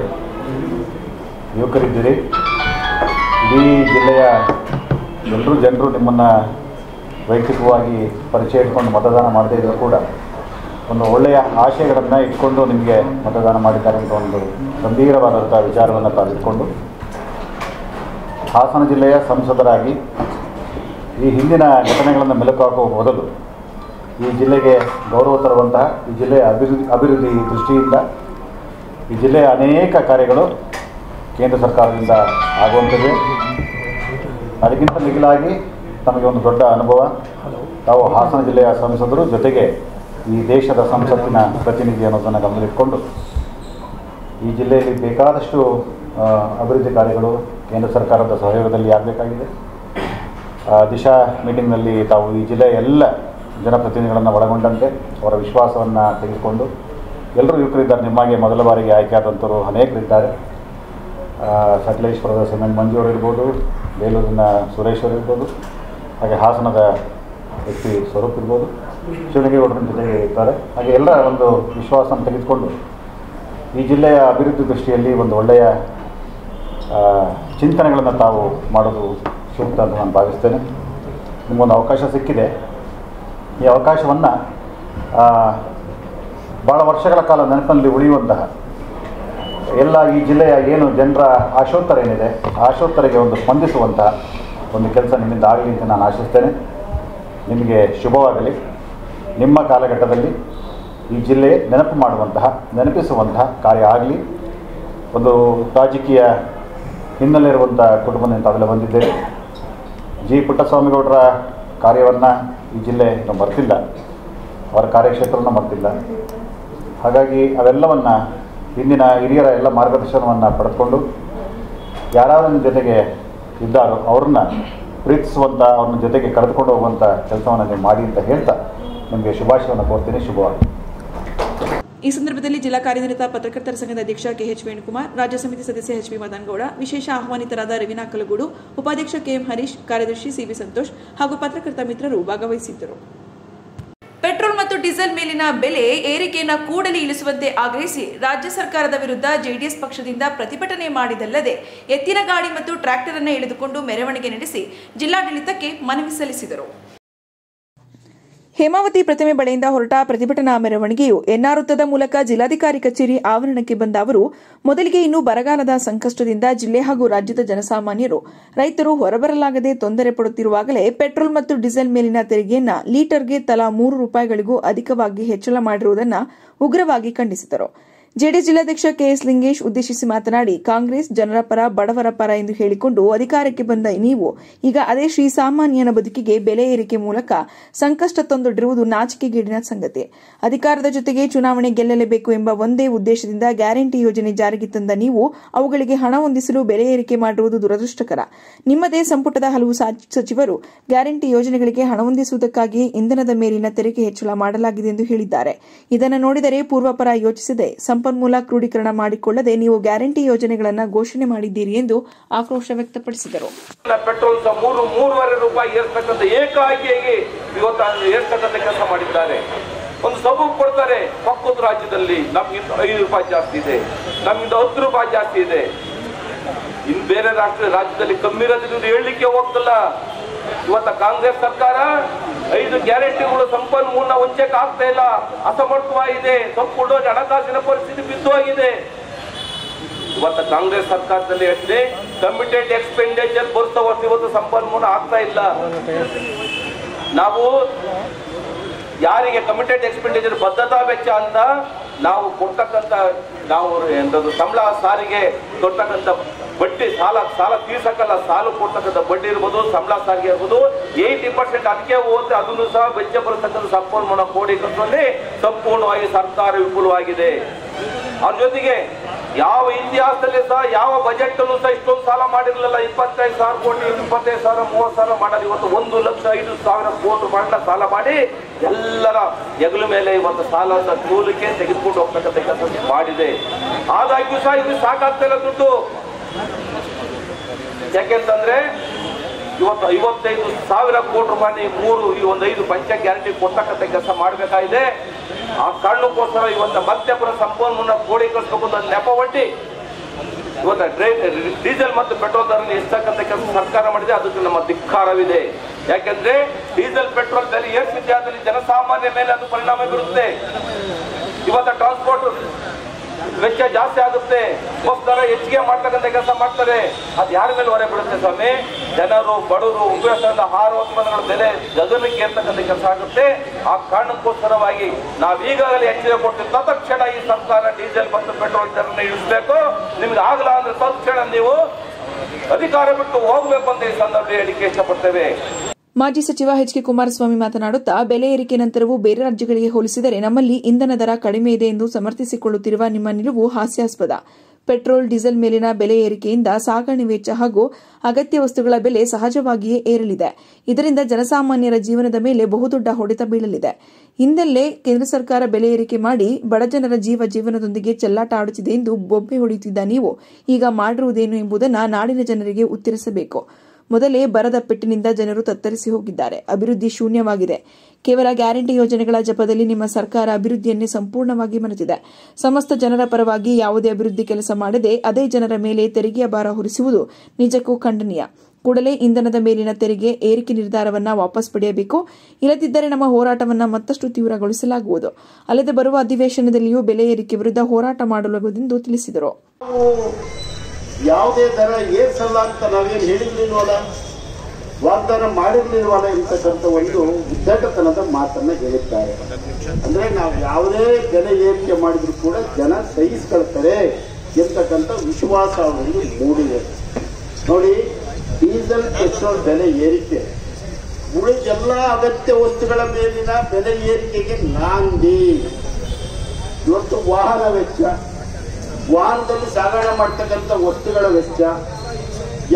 ಯುವಕರಿದ್ದೀರಿ, ಇಡೀ ಜಿಲ್ಲೆಯ ಎಲ್ಲರೂ ಜನರು ನಿಮ್ಮನ್ನು ವೈಯಕ್ತಿಕವಾಗಿ ಪರಿಚಯ ಇಟ್ಕೊಂಡು ಮತದಾನ ಮಾಡದೇ ಇದ್ದರೂ ಕೂಡ ಒಂದು ಒಳ್ಳೆಯ ಆಶಯಗಳನ್ನು ಇಟ್ಕೊಂಡು ನಿಮಗೆ ಮತದಾನ ಮಾಡಿದ್ದಾರೆ ಅಂತ ಒಂದು ಗಂಭೀರವಾದಂಥ ವಿಚಾರವನ್ನು ತಾವಿಟ್ಕೊಂಡು ಹಾಸನ ಜಿಲ್ಲೆಯ ಸಂಸದರಾಗಿ ಈ ಹಿಂದಿನ ಘಟನೆಗಳನ್ನು ಮೆಲುಕು ಹಾಕುವ ಮೊದಲು ಈ ಜಿಲ್ಲೆಗೆ ಗೌರವ ತರುವಂತಹ, ಈ ಜಿಲ್ಲೆಯ ಅಭಿವೃದ್ಧಿ ದೃಷ್ಟಿಯಿಂದ ಈ ಜಿಲ್ಲೆಯ ಅನೇಕ ಕಾರ್ಯಗಳು ಕೇಂದ್ರ ಸರ್ಕಾರದಿಂದ ಆಗುವಂಥದ್ದು. ಅದಕ್ಕಿಂತ ಮಿಗಿಲಾಗಿ ತಮಗೆ ಒಂದು ದೊಡ್ಡ ಅನುಭವ. ತಾವು ಹಾಸನ ಜಿಲ್ಲೆಯ ಸಂಸದರು, ಜೊತೆಗೆ ಈ ದೇಶದ ಸಂಸತ್ತಿನ ಪ್ರತಿನಿಧಿ ಅನ್ನೋದನ್ನು ಗಮನದಲ್ಲಿಟ್ಟುಕೊಂಡು ಈ ಜಿಲ್ಲೆಯಲ್ಲಿ ಬೇಕಾದಷ್ಟು ಅಭಿವೃದ್ಧಿ ಕಾರ್ಯಗಳು ಕೇಂದ್ರ ಸರ್ಕಾರದ ಸಹಯೋಗದಲ್ಲಿ ಆಗಬೇಕಾಗಿದೆ. ದಿಶಾ ಮೀಟಿಂಗ್ನಲ್ಲಿ ತಾವು ಈ ಜಿಲ್ಲೆಯ ಎಲ್ಲ ಜನಪ್ರತಿನಿಧಿಗಳನ್ನು ಒಳಗೊಂಡಂತೆ ಅವರ ವಿಶ್ವಾಸವನ್ನು ತೆಗೆದುಕೊಂಡು, ಎಲ್ಲರೂ ಯುವಕರಿದ್ದಾರೆ, ನಿಮಗೆ ಮೊದಲ ಬಾರಿಗೆ ಆಯ್ಕೆಯಾದಂಥವರು ಅನೇಕರಿದ್ದಾರೆ. ಸಕಲೇಶ್ವರದ ಸಿಮೆಂಟ್ ಮಂಜು ಅವರು ಇರ್ಬೋದು, ಬೇಲೂರಿನ ಸುರೇಶ್ ಅವರು ಇರ್ಬೋದು, ಹಾಗೆ ಹಾಸನದ ವ್ಯಕ್ತಿ ಸ್ವರೂಪ್ ಇರ್ಬೋದು, ಶಿವಲಿಂಗೇಗೌಡರ ಜೊತೆಗೆ ಇರ್ತಾರೆ. ಹಾಗೆ ಎಲ್ಲ ಒಂದು ವಿಶ್ವಾಸವನ್ನು ತೆಗೆದುಕೊಂಡು ಈ ಜಿಲ್ಲೆಯ ಅಭಿವೃದ್ಧಿ ದೃಷ್ಟಿಯಲ್ಲಿ ಒಂದು ಒಳ್ಳೆಯ ಚಿಂತನೆಗಳನ್ನು ತಾವು ಮಾಡೋದು ಸೂಕ್ತ ಅಂತ ನಾನು ಭಾವಿಸ್ತೇನೆ. ನಿಮಗೊಂದು ಅವಕಾಶ ಸಿಕ್ಕಿದೆ. ಈ ಅವಕಾಶವನ್ನು ಭಾಳ ವರ್ಷಗಳ ಕಾಲ ನೆನಪಿನಲ್ಲಿ ಉಳಿಯುವಂತಹ ಎಲ್ಲ ಈ ಜಿಲ್ಲೆಯ ಏನು ಜನರ ಆಶೋತ್ತರ ಏನಿದೆ, ಆಶೋತ್ತರಿಗೆ ಒಂದು ಸ್ಪಂದಿಸುವಂತಹ ಒಂದು ಕೆಲಸ ನಿಮ್ಮಿಂದ ಆಗಲಿ ಅಂತ ನಾನು ಆಶಿಸ್ತೇನೆ. ನಿಮಗೆ ಶುಭವಾಗಲಿ. ನಿಮ್ಮ ಕಾಲಘಟ್ಟದಲ್ಲಿ ಈ ಜಿಲ್ಲೆ ನೆನಪಿಸುವಂತಹ ಕಾರ್ಯ ಆಗಲಿ. ಒಂದು ರಾಜಕೀಯ ಹಿನ್ನೆಲೆ ಇರುವಂಥ ಕುಟುಂಬದಿಂದ ತಾವೆಲ್ಲ ಬಂದಿದ್ದೇವೆ. ಜಿ ಪುಟ್ಟಸ್ವಾಮಿಗೌಡರ ಕಾರ್ಯವನ್ನು ಈ ಜಿಲ್ಲೆ ಮರೆತಿಲ್ಲ, ಅವರ ಕಾರ್ಯಕ್ಷೇತ್ರವನ್ನು ಮರೆತಿಲ್ಲ. ಹಾಗಾಗಿ ಅವೆಲ್ಲವನ್ನು ಹಿಂದಿನ ಹಿರಿಯರ ಎಲ್ಲ ಮಾರ್ಗದರ್ಶನವನ್ನು ಪಡೆದುಕೊಂಡು ಯಾರಾದ್ರೂ ನಿಮ್ಮ ಜೊತೆಗೆ ಇದ್ದಾರೋ ಅವ್ರನ್ನ ಪ್ರೀತಿಸುವಂಥ, ಅವ್ರನ್ನ ಜೊತೆಗೆ ಕರೆದುಕೊಂಡು ಹೋಗುವಂಥ ಕೆಲಸವನ್ನು ನೀವು ಮಾಡಿ ಅಂತ ಹೇಳ್ತಾ ನಿಮಗೆ ಶುಭಾಶಯವನ್ನು ಕೋರ್ತೀನಿ. ಶುಭವಾಗಿ. ಈ ಸಂದರ್ಭದಲ್ಲಿ ಜಿಲ್ಲಾ ಕಾರ್ಯನಿರತ ಪತ್ರಕರ್ತರ ಸಂಘದ ಅಧ್ಯಕ್ಷ ಕೆಎಚ್ ವೇಣುಕುಮಾರ್, ರಾಜ್ಯ ಸಮಿತಿ ಸದಸ್ಯ ಎಚ್ ಪಿ ಮದನಗೌಡ, ವಿಶೇಷ ಆಹ್ವಾನಿತರಾದ ರವೀನಾ ಕಲಗೂಡು, ಉಪಾಧ್ಯಕ್ಷ ಕೆಎಂ ಹರೀಶ್, ಕಾರ್ಯದರ್ಶಿ ಸಿಬಿ ಸಂತೋಷ್ ಹಾಗೂ ಪತ್ರಕರ್ತ ಮಿತ್ರರು ಭಾಗವಹಿಸಿದ್ದರು. ಪೆಟ್ರೋಲ್ ಮತ್ತು ಡೀಸೆಲ್ ಮೇಲಿನ ಬೆಲೆ ಏರಿಕೆಯನ್ನು ಕೂಡಲೇ ಇಳಿಸುವಂತೆ ಆಗ್ರಹಿಸಿ ರಾಜ್ಯ ಸರ್ಕಾರದ ವಿರುದ್ಧ ಜೆಡಿಎಸ್ ಪಕ್ಷದಿಂದ ಪ್ರತಿಭಟನೆ ಮಾಡಿದಲ್ಲದೆ ಎತ್ತಿನ ಗಾಡಿ ಮತ್ತು ಟ್ರ್ಯಾಕ್ಟರ್ ಅನ್ನು ಎಳೆದುಕೊಂಡು ಮೆರವಣಿಗೆ ನಡೆಸಿ ಜಿಲ್ಲಾಡಳಿತಕ್ಕೆ ಮನವಿ ಸಲ್ಲಿಸಿದರು. ಹೇಮಾವತಿ ಪ್ರತಿಮೆ ಬಳಿಯಿಂದ ಹೊರಟ ಪ್ರತಿಭಟನಾ ಮೆರವಣಿಗೆಯು ಎನ್ಆರ್ ವೃತ್ತದ ಮೂಲಕ ಜಿಲ್ಲಾಧಿಕಾರಿ ಕಚೇರಿ ಆವರಣಕ್ಕೆ ಬಂದ ಅವರು, ಮೊದಲಿಗೆ ಇನ್ನೂ ಬರಗಾಲದ ಸಂಕಷ್ಟದಿಂದ ಜಿಲ್ಲೆ ಹಾಗೂ ರಾಜ್ಯದ ಜನಸಾಮಾನ್ಯರು, ರೈತರು ಹೊರಬರಲಾಗದೆ ತೊಂದರೆ ಪಡುತ್ತಿರುವಾಗಲೇ ಪೆಟ್ರೋಲ್ ಮತ್ತು ಡೀಸೆಲ್ ಮೇಲಿನ ತೆರಿಗೆಯನ್ನು ಲೀಟರ್ಗೆ ತಲಾ 3 ರೂಪಾಯಿಗಳಿಗೂ ಅಧಿಕವಾಗಿ ಹೆಚ್ಚಳ ಮಾಡಿರುವುದನ್ನು ಉಗ್ರವಾಗಿ ಖಂಡಿಸಿದರು. ಜೆಡಿಎಸ್ ಜಿಲ್ಲಾಧ್ಯಕ್ಷ ಕೆಎಸ್ ಲಿಂಗೇಶ್ ಉದ್ದೇಶಿಸಿ ಮಾತನಾಡಿ, ಕಾಂಗ್ರೆಸ್ ಜನರ ಪರ, ಬಡವರ ಪರ ಎಂದು ಹೇಳಿಕೊಂಡು ಅಧಿಕಾರಕ್ಕೆ ಬಂದ ನೀವು ಈಗ ಅದೇ ಶ್ರೀಸಾಮಾನ್ಯನ ಬದುಕಿಗೆ ಬೆಲೆ ಏರಿಕೆ ಮೂಲಕ ಸಂಕಷ್ಟ ತಂದೊಡ್ಡಿರುವುದು ನಾಚಿಕೆಗೇಡಿನ ಸಂಗತಿ. ಅಧಿಕಾರದ ಜೊತೆಗೆ ಚುನಾವಣೆ ಗೆಲ್ಲಲೇಬೇಕು ಎಂಬ ಒಂದೇ ಉದ್ದೇಶದಿಂದ ಗ್ಯಾರಂಟಿ ಯೋಜನೆ ಜಾರಿಗೆ ತಂದ ನೀವು ಅವುಗಳಿಗೆ ಹಣ ಹೊಂದಿಸಲು ಬೆಲೆ ಏರಿಕೆ ಮಾಡಿರುವುದು ದುರದೃಷ್ಟಕರ. ನಿಮ್ಮದೇ ಸಂಪುಟದ ಹಲವು ಸಚಿವರು ಗ್ಯಾರಂಟಿ ಯೋಜನೆಗಳಿಗೆ ಹಣ ಹೊಂದಿಸುವುದಕ್ಕಾಗಿ ಇಂಧನದ ಮೇಲಿನ ತೆರಿಗೆ ಹೆಚ್ಚಳ ಮಾಡಲಾಗಿದೆ ಎಂದು ಹೇಳಿದ್ದಾರೆ. ಇದನ್ನು ನೋಡಿದರೆ ಪೂರ್ವಪರ ಯೋಚಿಸದೆ ಸಂಪನ್ಮೂಲ ಕ್ರೋಢೀಕರಣ ಮಾಡಿಕೊಳ್ಳದೆ ನೀವು ಗ್ಯಾರಂಟಿ ಯೋಜನೆಗಳನ್ನು ಘೋಷಣೆ ಮಾಡಿದ್ದೀರಿ ಎಂದು ಆಕ್ರೋಶ ವ್ಯಕ್ತಪಡಿಸಿದರು. ಪೆಟ್ರೋಲ್ 3.5 ರೂಪಾಯಿ ಏರ್ತಕ್ಕಂಥ ಏಕಾಏಕಿಯಾಗಿ ಇವತ್ತು ಏರ್ತಕ್ಕಂಥ ಕೆಲಸ ಮಾಡಿದ್ದಾರೆ. ಒಂದು ಸಬೂಬು ಕೊಡ್ತಾರೆ, ಪಕ್ಕದ ರಾಜ್ಯದಲ್ಲಿ ನಮ್ಗಿಂತ 5 ರೂಪಾಯಿ ಜಾಸ್ತಿ ಇದೆ, ನಮ್ಗಿಂತ 10 ರೂಪಾಯಿ ಜಾಸ್ತಿ ಇದೆ. ಇನ್ನು ಬೇರೆ ರಾಜ್ಯದಲ್ಲಿ ಕಮ್ಮಿ ಇರೋದ್ರಿಂದ ಹೇಳಲಿಕ್ಕೆ ಹೋಗ್ತಲ್ಲ. ಇವತ್ತ ಕಾಂಗ್ರೆಸ್ ಸರ್ಕಾರ 5 ಗ್ಯಾರಂಟಿಗಳು ಸಂಪನ್ಮೂಲ ವಂಚಕ ಆಗ್ತಾ ಇಲ್ಲ, ಅಸಮರ್ಥವಾಗಿದೆ, ಸಂಪೂರ್ಣ ಹಣಕಾಸಿನ ಪರಿಸ್ಥಿತಿ ಬಿದ್ದೋಗಿದೆ. ಇವತ್ತು ಕಾಂಗ್ರೆಸ್ ಸರ್ಕಾರದಲ್ಲಿ ಅಷ್ಟೇ ಕಮಿಟೆಡ್ ಎಕ್ಸ್ಪೆಂಡಿಚರ್ ಬರ್ತಾ ಇವತ್ತು ಸಂಪನ್ಮೂಲ ಆಗ್ತಾ ಇಲ್ಲ. ನಾವು ಯಾರಿಗೆ ಕಮಿಟೆಡ್ ಎಕ್ಸ್ಪೆಂಡಿಚರ್ ಬದ್ಧತಾ ವೆಚ್ಚ ಅಂತ ನಾವು ಕೊಡ್ತಕ್ಕಂಥ ನಾವು ಎಂಥದ್ದು ಸಂಬಳ ಸಾರಿಗೆ ಕೊಡ್ತಕ್ಕಂಥ ಬಡ್ಡಿ ಸಾಲ ತೀರ್ಸಕ್ಕಲ್ಲ, ಸಾಲ ಕೊಡ್ತಕ್ಕಂಥ ಬಡ್ಡಿ ಇರ್ಬೋದು, ಸಂಬಳ ಸಾರಿಗೆ ಇರ್ಬೋದು 80% ಅದಕ್ಕೆ ಹೋದ್ರೆ ಅದನ್ನು ಸಹ ವೆಚ್ಚ ಬರತಕ್ಕಂಥ ಸಂಪನ್ಮೂಲ ಕ್ರೋಢೀಕರಿಸುವಲ್ಲಿ ಸಂಪೂರ್ಣವಾಗಿ ಸರ್ಕಾರ ವಿಫಲವಾಗಿದೆ. ಅವ್ರ ಜೊತೆಗೆ ಯಾವ ಇತಿಹಾಸದಲ್ಲಿ ಸಹ ಯಾವ ಬಜೆಟ್ ಅಲ್ಲೂ ಸಹ ಇಷ್ಟೊಂದು ಸಾಲ ಮಾಡಿರಲಿಲ್ಲ. 25,000 ಕೋಟಿ 25,000 30,000 ಮಾಡೋದು ಇವತ್ತು 1,05,000 ಕೋಟಿ ರೂಪಾಯಿನ ಸಾಲ ಮಾಡಿ ಎಲ್ಲರ ಹೆಗಲ ಮೇಲೆ ಇವತ್ತು ಸಾಲದ ಮೂಲಕ್ಕೆ ತೆಗೆದುಕೊಂಡು ಹೋಗ್ತಕ್ಕಂಥ ಕೆಲಸ ಮಾಡಿದೆ. ಆದಾಗ್ಯೂ ಸಹ ಇದು ಸಾಕಾಗ್ತಾ ಇಲ್ಲ ದುಡ್ಡು. ಯಾಕೆಂತಂದ್ರೆ ಇವತ್ತು 55,000 ಕೋಟಿ ರೂಪಾಯಿ ಈ ಒಂದು 5 ಪಂಚ ಗ್ಯಾರಂಟಿ ಕೊಡ್ತಕ್ಕಂಥ ಕೆಲಸ ಮಾಡಬೇಕಾಗಿದೆ. ಆ ಕಾರಣಕ್ಕೋಸ್ಕರ ಇವತ್ತು ಮತ್ತೆ ಪುನಃ ಸಂಪನ್ಮೂಲ ಕ್ರೋಢೀಕರಿಸಬಹುದು ನೆಪ ಒಡ್ಡಿ ಇವತ್ತು ಡೀಸೆಲ್ ಮತ್ತು ಪೆಟ್ರೋಲ್ ದರ ಹೆಚ್ಚತಕ್ಕಂಥ ಕೆಲಸ ಸರ್ಕಾರ ಮಾಡಿದೆ. ಅದಕ್ಕೆ ನಮ್ಮ ಧಿಕ್ಕಾರವಿದೆ. ಯಾಕೆಂದ್ರೆ ಡೀಸೆಲ್ ಪೆಟ್ರೋಲ್ ಬೆಲೆ ಏರಿಸಿದ್ದೆ ಆದಲ್ಲಿ ಜನಸಾಮಾನ್ಯ ಮೇಲೆ ಅದು ಪರಿಣಾಮ ಬೀರುತ್ತೆ. ಇವತ್ತು ಟ್ರಾನ್ಸ್ಪೋರ್ಟ್ ವೆಚ್ಚ ಜಾಸ್ತಿ ಆಗುತ್ತೆ, ಬಸ್ ದರ ಹೆಚ್ಚಿಗೆ ಮಾಡ್ತಕ್ಕಂಥ ಕೆಲಸ ಮಾಡ್ತಾರೆ. ಅದು ಯಾರ ಮೇಲೆ ಹೊರೆ ಬೀಳುತ್ತೆ ಸ್ವಾಮಿ? ಜನರು, ಬಡವರು, ಉಪಯೋಗದ ಆಹಾರ ಉತ್ಪನ್ನಗಳ ಬೆಲೆ ಗಗನಕ್ಕೆ ಏರ್ತಕ್ಕಂಥ ಕೆಲಸ ಆಗುತ್ತೆ. ಆ ಕಾರಣಕ್ಕೋಸ್ಕರವಾಗಿ ನಾವೀಗಾಗಲೇ ಎಚ್ಚರಿಕೆ ಕೊಟ್ಟಿದ್ದು ತತ್ಕ್ಷಣ ಈ ಸರ್ಕಾರ ಡೀಸೆಲ್ ಮತ್ತು ಪೆಟ್ರೋಲ್ ದರನ ಇಳಿಸಬೇಕು. ನಿಮ್ಗೆ ಆಗಲ್ಲ ಅಂದ್ರೆ ತತ್ಕ್ಷಣ ನೀವು ಅಧಿಕಾರ ಬಿಟ್ಟು ಹೋಗ್ಬೇಕು ಅಂತ ಈ ಸಂದರ್ಭದಲ್ಲಿ ಹೇಳಿಕೆ ಇಷ್ಟಪಡ್ತೇವೆ. ಮಾಜಿ ಸಚಿವ ಎಚ್ ಕೆ ಕುಮಾರಸ್ವಾಮಿ ಮಾತನಾಡುತ್ತಾ ಬೆಲೆ ಏರಿಕೆ ನಂತರವೂ ಬೇರೆ ರಾಜ್ಯಗಳಿಗೆ ಹೋಲಿಸಿದರೆ ನಮ್ಮಲ್ಲಿ ಇಂಧನ ದರ ಕಡಿಮೆ ಇದೆ ಎಂದು ಸಮರ್ಥಿಸಿಕೊಳ್ಳುತ್ತಿರುವ ನಿಮ್ಮ ನಿಲುವು ಹಾಸ್ಯಾಸ್ಪದ. ಪೆಟ್ರೋಲ್, ಡೀಸೆಲ್ ಮೇಲಿನ ಬೆಲೆ ಏರಿಕೆಯಿಂದ ಸಾಗಣೆ ವೆಚ್ಚ ಹಾಗೂ ಅಗತ್ಯ ವಸ್ತುಗಳ ಬೆಲೆ ಸಹಜವಾಗಿಯೇ ಏರಲಿದೆ. ಇದರಿಂದ ಜನಸಾಮಾನ್ಯರ ಜೀವನದ ಮೇಲೆ ಬಹುದೊಡ್ಡ ಹೊಡೆತ ಬೀಳಲಿದೆ. ಹಿಂದೆಲ್ಲೇ ಕೇಂದ್ರ ಸರ್ಕಾರ ಬೆಲೆ ಏರಿಕೆ ಮಾಡಿ ಬಡಜನರ ಜೀವನದೊಂದಿಗೆ ಚೆಲ್ಲಾಟ ಆಡುತ್ತಿದೆ ಎಂದು ಬೊಬ್ಬೆ ಹೊಡೆಯುತ್ತಿದ್ದ ನೀವು ಈಗ ಮಾಡಿರುವುದೇನು ಎಂಬುದನ್ನು ನಾಡಿನ ಜನರಿಗೆ ಉತ್ತರಿಸಬೇಕು. ಮೊದಲೇ ಬರದ ಪೆಟ್ಟಿನಿಂದ ಜನರು ತತ್ತರಿಸಿ ಹೋಗಿದ್ದಾರೆ. ಅಭಿವೃದ್ಧಿ ಶೂನ್ಯವಾಗಿದೆ. ಕೇವಲ ಗ್ಯಾರಂಟಿ ಯೋಜನೆಗಳ ಜಪದಲ್ಲಿ ನಿಮ್ಮ ಸರ್ಕಾರ ಅಭಿವೃದ್ಧಿಯನ್ನೇ ಸಂಪೂರ್ಣವಾಗಿ ಮರೆತಿದೆ. ಸಮಸ್ತ ಜನರ ಪರವಾಗಿ ಯಾವುದೇ ಅಭಿವೃದ್ಧಿ ಕೆಲಸ ಮಾಡದೆ ಅದೇ ಜನರ ಮೇಲೆ ತೆರಿಗೆಯ ಭಾರ ಹೊರಿಸುವುದು ನಿಜಕ್ಕೂ ಖಂಡನೀಯ. ಕೂಡಲೇ ಇಂಧನದ ಮೇಲಿನ ತೆರಿಗೆ ಏರಿಕೆ ನಿರ್ಧಾರವನ್ನು ವಾಪಸ್ ಪಡೆಯಬೇಕು. ಇಲ್ಲದಿದ್ದರೆ ನಮ್ಮ ಹೋರಾಟವನ್ನು ಮತ್ತಷ್ಟು ತೀವ್ರಗೊಳಿಸಲಾಗುವುದು. ಅಲ್ಲದೆ ಬರುವ ಅಧಿವೇಶನದಲ್ಲಿಯೂ ಬೆಲೆ ಏರಿಕೆ ವಿರುದ್ಧ ಹೋರಾಟ ಮಾಡಲಾಗುವುದೆಂದು ತಿಳಿಸಿದರು. ಯಾವುದೇ ದರ ಏರ್ಸಲ್ಲ ಅಂತ ನಾವೇನು ಹೇಳಿರ್ಲಿಲ್ವಲ್ಲ, ವಾಗ್ದಾನ ಮಾಡಿರ್ಲಿಲ್ವಲ್ಲ ಎಂತಕ್ಕಂಥ ಒಂದು ಉದ್ದಟತನದ ಮಾತನ್ನ ಹೇಳಿದ್ದಾರೆ. ಅಂದ್ರೆ ನಾವು ಯಾವುದೇ ಬೆಲೆ ಏರಿಕೆ ಮಾಡಿದ್ರು ಕೂಡ ಜನ ಸಹಿಸ್ಕೊಳ್ತಾರೆ ಎಂತಕ್ಕಂಥ ವಿಶ್ವಾಸ ಅವರಿಗೆ ಮೂಡಿದೆ. ನೋಡಿ, ಡೀಸೆಲ್ ಪೆಟ್ರೋಲ್ ಬೆಲೆ ಏರಿಕೆ ಉಳಿದೆಲ್ಲ ಅಗತ್ಯ ವಸ್ತುಗಳ ಮೇಲಿನ ಬೆಲೆ ಏರಿಕೆಗೆ ನಾಂದಿ. ಇವತ್ತು ವಾಹನ ವೆಚ್ಚ, ವಾಹನದಲ್ಲಿ ಸಾಗಣೆ ಮಾಡ್ತಕ್ಕಂಥ ವಸ್ತುಗಳ ವೆಚ್ಚ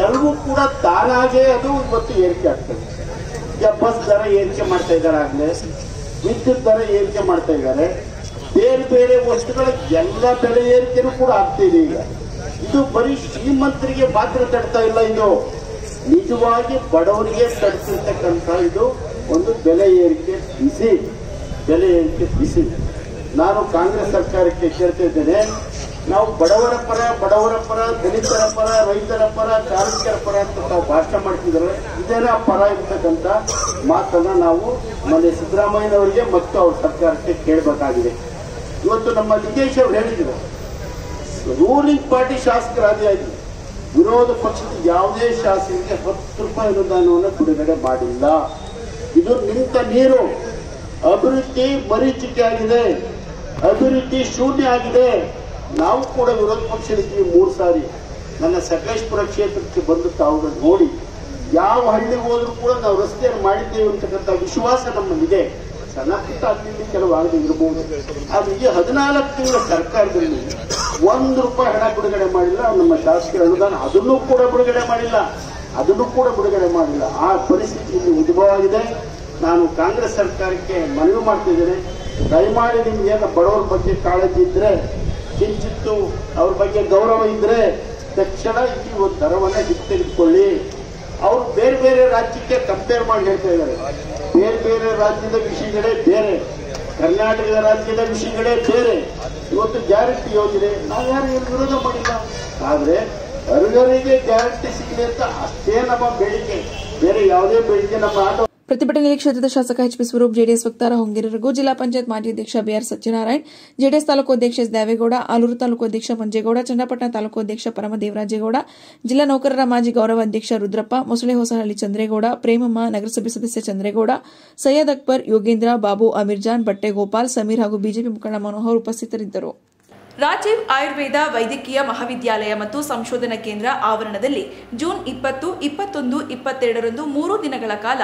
ಎಲ್ಲವೂ ಕೂಡ ತಾನಾಗೇ ಅದು ಇವತ್ತು ಏರಿಕೆ ಆಗ್ತದೆ. ಈಗ ಬಸ್ ದರ ಏರಿಕೆ ಮಾಡ್ತಾ ಇದ್ದಾರೆ, ಆಗಲೇ ವಿದ್ಯುತ್ ದರ ಏರಿಕೆ ಮಾಡ್ತಾ ಇದ್ದಾರೆ. ಬೇರೆ ಬೇರೆ ವಸ್ತುಗಳ ಎಲ್ಲ ಬೆಲೆ ಏರಿಕೆನೂ ಕೂಡ ಆಗ್ತಿದೆ. ಈಗ ಇದು ಬರೀ ಶ್ರೀಮಂತರಿಗೆ ಮಾತ್ರ ತಡ್ತಾ ಇಲ್ಲ, ಇದು ನಿಜವಾಗಿ ಬಡವರಿಗೆ ತಡ್ತಿರ್ತಕ್ಕಂಥ ಇದು ಒಂದು ಬೆಲೆ ಏರಿಕೆ ಬಿಸಿ. ನಾನು ಕಾಂಗ್ರೆಸ್ ಸರ್ಕಾರಕ್ಕೆ ಕೇಳ್ತಾ ಇದ್ದೇನೆ, ನಾವು ಬಡವರ ಪರ, ದಲಿತರ ಪರ, ರೈತರ ಪರ, ಕಾರ್ಮಿಕರ ಪರ ಅಂತ ನಾವು ಭಾಷಣ ಮಾಡ್ತಿದ್ರೆ ಇದೇನ ಪರ ಇರ್ತಕ್ಕಂಥ ಮಾತನ್ನ ನಾವು ಮೊನ್ನೆ ಸಿದ್ದರಾಮಯ್ಯನವರಿಗೆ ಮತ್ತು ಅವ್ರ ಸರ್ಕಾರಕ್ಕೆ ಕೇಳಬೇಕಾಗಿದೆ. ಇವತ್ತು ನಮ್ಮ ಲಿಂಗೇಶ್ ಅವರು ಹೇಳಿದ್ರು, ರೂಲಿಂಗ್ ಪಾರ್ಟಿ ಶಾಸಕರಾಗಿ ಆಯ್ತು, ವಿರೋಧ ಪಕ್ಷದ ಯಾವುದೇ ಶಾಸಕರಿಗೆ 10 ರೂಪಾಯಿ ಅನುದಾನವನ್ನು ಬಿಡುಗಡೆ ಮಾಡಿಲ್ಲ. ಇದು ನಿಂತ ನೀರು. ಅಭಿವೃದ್ಧಿ ಮರೀಚಿಕೆ ಆಗಿದೆ, ಅಭಿವೃದ್ಧಿ ಶೂನ್ಯ ಆಗಿದೆ. ನಾವು ಕೂಡ ವಿರೋಧ ಪಕ್ಷಕ್ಕೆ 3 ಸಾರಿ ನನ್ನ ಸಕಲೇಶ್ಪುರ ಕ್ಷೇತ್ರಕ್ಕೆ ಬಂದು ತಾವು ನೋಡಿ, ಯಾವ ಹಳ್ಳಿಗೆ ಹೋದ್ರೂ ಕೂಡ ನಾವು ರಸ್ತೆಯನ್ನು ಮಾಡಿದ್ದೇವೆ ಅಂತಕ್ಕಂಥ ವಿಶ್ವಾಸ ನಮ್ಮಲ್ಲಿದೆ. ಸಣ್ಣ ಪುಟ್ಟ ಅಲ್ಲಿ ಕೆಲವು ಆಗದೆ ಇರಬಹುದು. ಆದ್ರೆ ಈ 14 ತಿಂಗಳ ಸರ್ಕಾರದಲ್ಲಿ 1 ರೂಪಾಯಿ ಹಣ ಬಿಡುಗಡೆ ಮಾಡಿಲ್ಲ. ನಮ್ಮ ಶಾಸಕರ ಅನುದಾನ ಅದನ್ನು ಕೂಡ ಬಿಡುಗಡೆ ಮಾಡಿಲ್ಲ. ಆ ಪರಿಸ್ಥಿತಿ ಇಲ್ಲಿ ಉದ್ಭವವಾಗಿದೆ. ನಾನು ಕಾಂಗ್ರೆಸ್ ಸರ್ಕಾರಕ್ಕೆ ಮನವಿ ಮಾಡ್ತಿದ್ದೇನೆ, ದಯಮಾಡಿ ನಿಮ್ಗೇನು ಬಡವರ ಬಗ್ಗೆ ಕಾಳಜಿ ಇದ್ರೆ, ಕಿಂಚಿತ್ತು ಅವ್ರ ಬಗ್ಗೆ ಗೌರವ ಇದ್ರೆ ತಕ್ಷಣ ಈ ಒಂದು ದರವನ್ನು ಹಿಂತೆಗೆದುಕೊಳ್ಳಿ. ಅವರು ಬೇರೆ ಬೇರೆ ರಾಜ್ಯಕ್ಕೆ ಕಂಪೇರ್ ಮಾಡಿ ಹೇಳ್ತಾ ಇದ್ದಾರೆ. ಬೇರೆ ಬೇರೆ ರಾಜ್ಯದ ವಿಷಯಗಳೇ ಬೇರೆ, ಕರ್ನಾಟಕದ ರಾಜ್ಯದ ವಿಷಯಗಳೇ ಬೇರೆ. ಇವತ್ತು ಗ್ಯಾರಂಟಿ ಯೋಜನೆ ನಾವು ಯಾರು ವಿರೋಧ ಮಾಡಿಲ್ಲ. ಆದ್ರೆ ಅರ್ಹರಿಗೆ ಗ್ಯಾರಂಟಿ ಸಿಗಲಿ ಅಂತ ಅಷ್ಟೇ ನಮ್ಮ ಬೇಡಿಕೆ, ಬೇರೆ ಯಾವುದೇ ಬೇಡಿಕೆ ನಮ್ಮ ಆಟೋ. ಪ್ರತಿಭಟನೆಯಲ್ಲಿ ಕ್ಷೇತ್ರದ ಶಾಸಕ ಎಚ್.ಪಿ. ಸ್ವರೂಪ್, ಜೆಡಿಎಸ್ ವಕ್ತಾರ ಹೊಂಗೇರಿ ರಘು, ಜಿಲ್ಲಾ ಪಂಚಾಯತ್ ಮಾಜಿ ಅಧ್ಯಕ್ಷ ಬಿಆರ್ ಸತ್ಯನಾರಾಯಣ್, ಜೆಡಿಎಸ್ ತಾಲೂಕು ಅಧ್ಯಕ್ಷ ಎಸ್ ದೇವೇಗೌಡ, ಆಲೂರು ತಾಲೂಕು ಅಧ್ಯಕ್ಷ ಮಂಜೇಗೌಡ, ಚನ್ನಪಟ್ಟಣ ತಾಲೂಕು ಅಧ್ಯಕ್ಷ ಪರಮ ದೇವರಾಜೇಗೌಡ, ಜಿಲ್ಲಾ ನೌಕರರ ಮಾಜಿ ಗೌರವ ಅಧ್ಯಕ್ಷ ರುದ್ರಪ್ಪ, ಮೊಸಳೆ ಹೊಸಹಳ್ಳಿ ಚಂದ್ರೇಗೌಡ, ಪ್ರೇಮಮ್ಮ, ನಗರಸಭೆ ಸದಸ್ಯ ಚಂದ್ರೇಗೌಡ, ಸೈಯದ್ ಅಕ್ಬರ್, ಯೋಗೇಂದ್ರ, ಬಾಬು, ಅಮೀರ್ಜಾನ್, ಬಟ್ಟೆಗೋಪಾಲ್, ಸಮೀರ್ ಹಾಗೂ ಬಿಜೆಪಿ ಮುಖಂಡ ಮನೋಹರ್ ಉಪಸ್ಥಿತರಿದ್ದರು. ರಾಜೀವ್ ಆಯುರ್ವೇದ ವೈದ್ಯಕೀಯ ಮಹಾವಿದ್ಯಾಲಯ ಮತ್ತು ಸಂಶೋಧನಾ ಕೇಂದ್ರ ಆವರಣದಲ್ಲಿ ಜೂನ್ 20, 21, 22ರಂದು 3 ದಿನಗಳ ಕಾಲ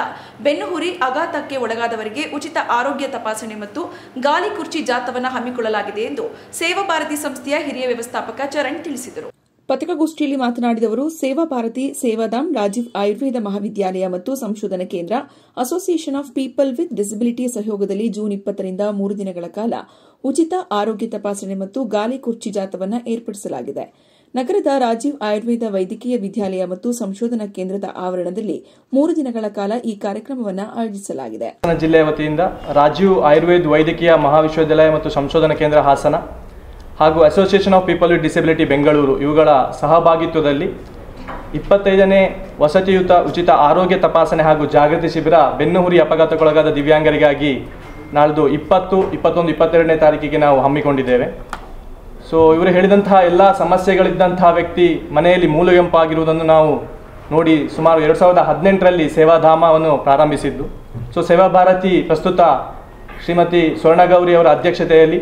ಬೆನ್ನುಹುರಿ ಆಘಾತಕ್ಕೆ ಒಳಗಾದವರಿಗೆ ಉಚಿತ ಆರೋಗ್ಯ ತಪಾಸಣೆ ಮತ್ತು ಗಾಲಿ ಕುರ್ಚಿ ಜಾಥಾವನ್ನು ಹಮ್ಮಿಕೊಳ್ಳಲಾಗಿದೆ ಎಂದು ಸೇವಾ ಭಾರತಿ ಸಂಸ್ಥೆಯ ಹಿರಿಯ ವ್ಯವಸ್ಥಾಪಕ ಚರಣ್ ತಿಳಿಸಿದರು. ಪತ್ರಿಕಾಗೋಷ್ಠಿಯಲ್ಲಿ ಮಾತನಾಡಿದವರು, ಸೇವಾ ಭಾರತಿ, ಸೇವಾಧಾಮ್, ರಾಜೀವ್ ಆಯುರ್ವೇದ ಮಹಾವಿದ್ಯಾಲಯ ಮತ್ತು ಸಂಶೋಧನಾ ಕೇಂದ್ರ, association of people with disability ಸಹಯೋಗದಲ್ಲಿ ಜೂನ್ 20ರಿಂದ 3 ದಿನಗಳ ಕಾಲ ಉಚಿತ ಆರೋಗ್ಯ ತಪಾಸಣೆ ಮತ್ತು ಗಾಲಿ ಕುರ್ಚಿ ಜಾಥಾವನ್ನು ಏರ್ಪಡಿಸಲಾಗಿದೆ. ನಗರದ ರಾಜೀವ್ ಆಯುರ್ವೇದ ವೈದ್ಯಕೀಯ ವಿದ್ಯಾಲಯ ಮತ್ತು ಸಂಶೋಧನಾ ಕೇಂದ್ರದ ಆವರಣದಲ್ಲಿ 3 ದಿನಗಳ ಕಾಲ ಈ ಕಾರ್ಯಕ್ರಮವನ್ನು ಆಯೋಜಿಸಲಾಗಿದೆ. ಜಿಲ್ಲೆಯ ವತಿಯಿಂದ ರಾಜೀವ್ ಆಯುರ್ವೇದ ವೈದ್ಯಕೀಯ ಮಹಾವಿಶ್ವವಿದ್ಯಾಲಯ ಮತ್ತು ಸಂಶೋಧನಾ ಕೇಂದ್ರ ಹಾಸನ ಹಾಗೂ association of people with disability Bengaluru ಇವುಗಳ ಸಹಭಾಗಿತ್ವದಲ್ಲಿ 25ನೇ ವಸತಿಯುತ ಉಚಿತ ಆರೋಗ್ಯ ತಪಾಸಣೆ ಹಾಗೂ ಜಾಗೃತಿ ಶಿಬಿರ ಬೆನ್ನುಹುರಿ ಅಪಘಾತಕ್ಕೊಳಗಾದ ದಿವ್ಯಾಂಗರಿಗಾಗಿ ನಾಳ್ದು 20, 21, 22ನೇ ತಾರೀಕಿಗೆ ನಾವು ಹಮ್ಮಿಕೊಂಡಿದ್ದೇವೆ. ಸೊ ಇವರು ಹೇಳಿದಂತಹ ಎಲ್ಲ ಸಮಸ್ಯೆಗಳಿದ್ದಂತಹ ವ್ಯಕ್ತಿ ಮನೆಯಲ್ಲಿ ಮೂಲವೆಂಪಾಗಿರುವುದನ್ನು ನಾವು ನೋಡಿ ಸುಮಾರು 2018ರಲ್ಲಿ ಸೇವಾಧಾಮವನ್ನು ಪ್ರಾರಂಭಿಸಿದ್ದು. ಸೊ ಸೇವಾ ಭಾರತಿ ಪ್ರಸ್ತುತ ಶ್ರೀಮತಿ ಸ್ವರ್ಣಗೌರಿ ಅವರ ಅಧ್ಯಕ್ಷತೆಯಲ್ಲಿ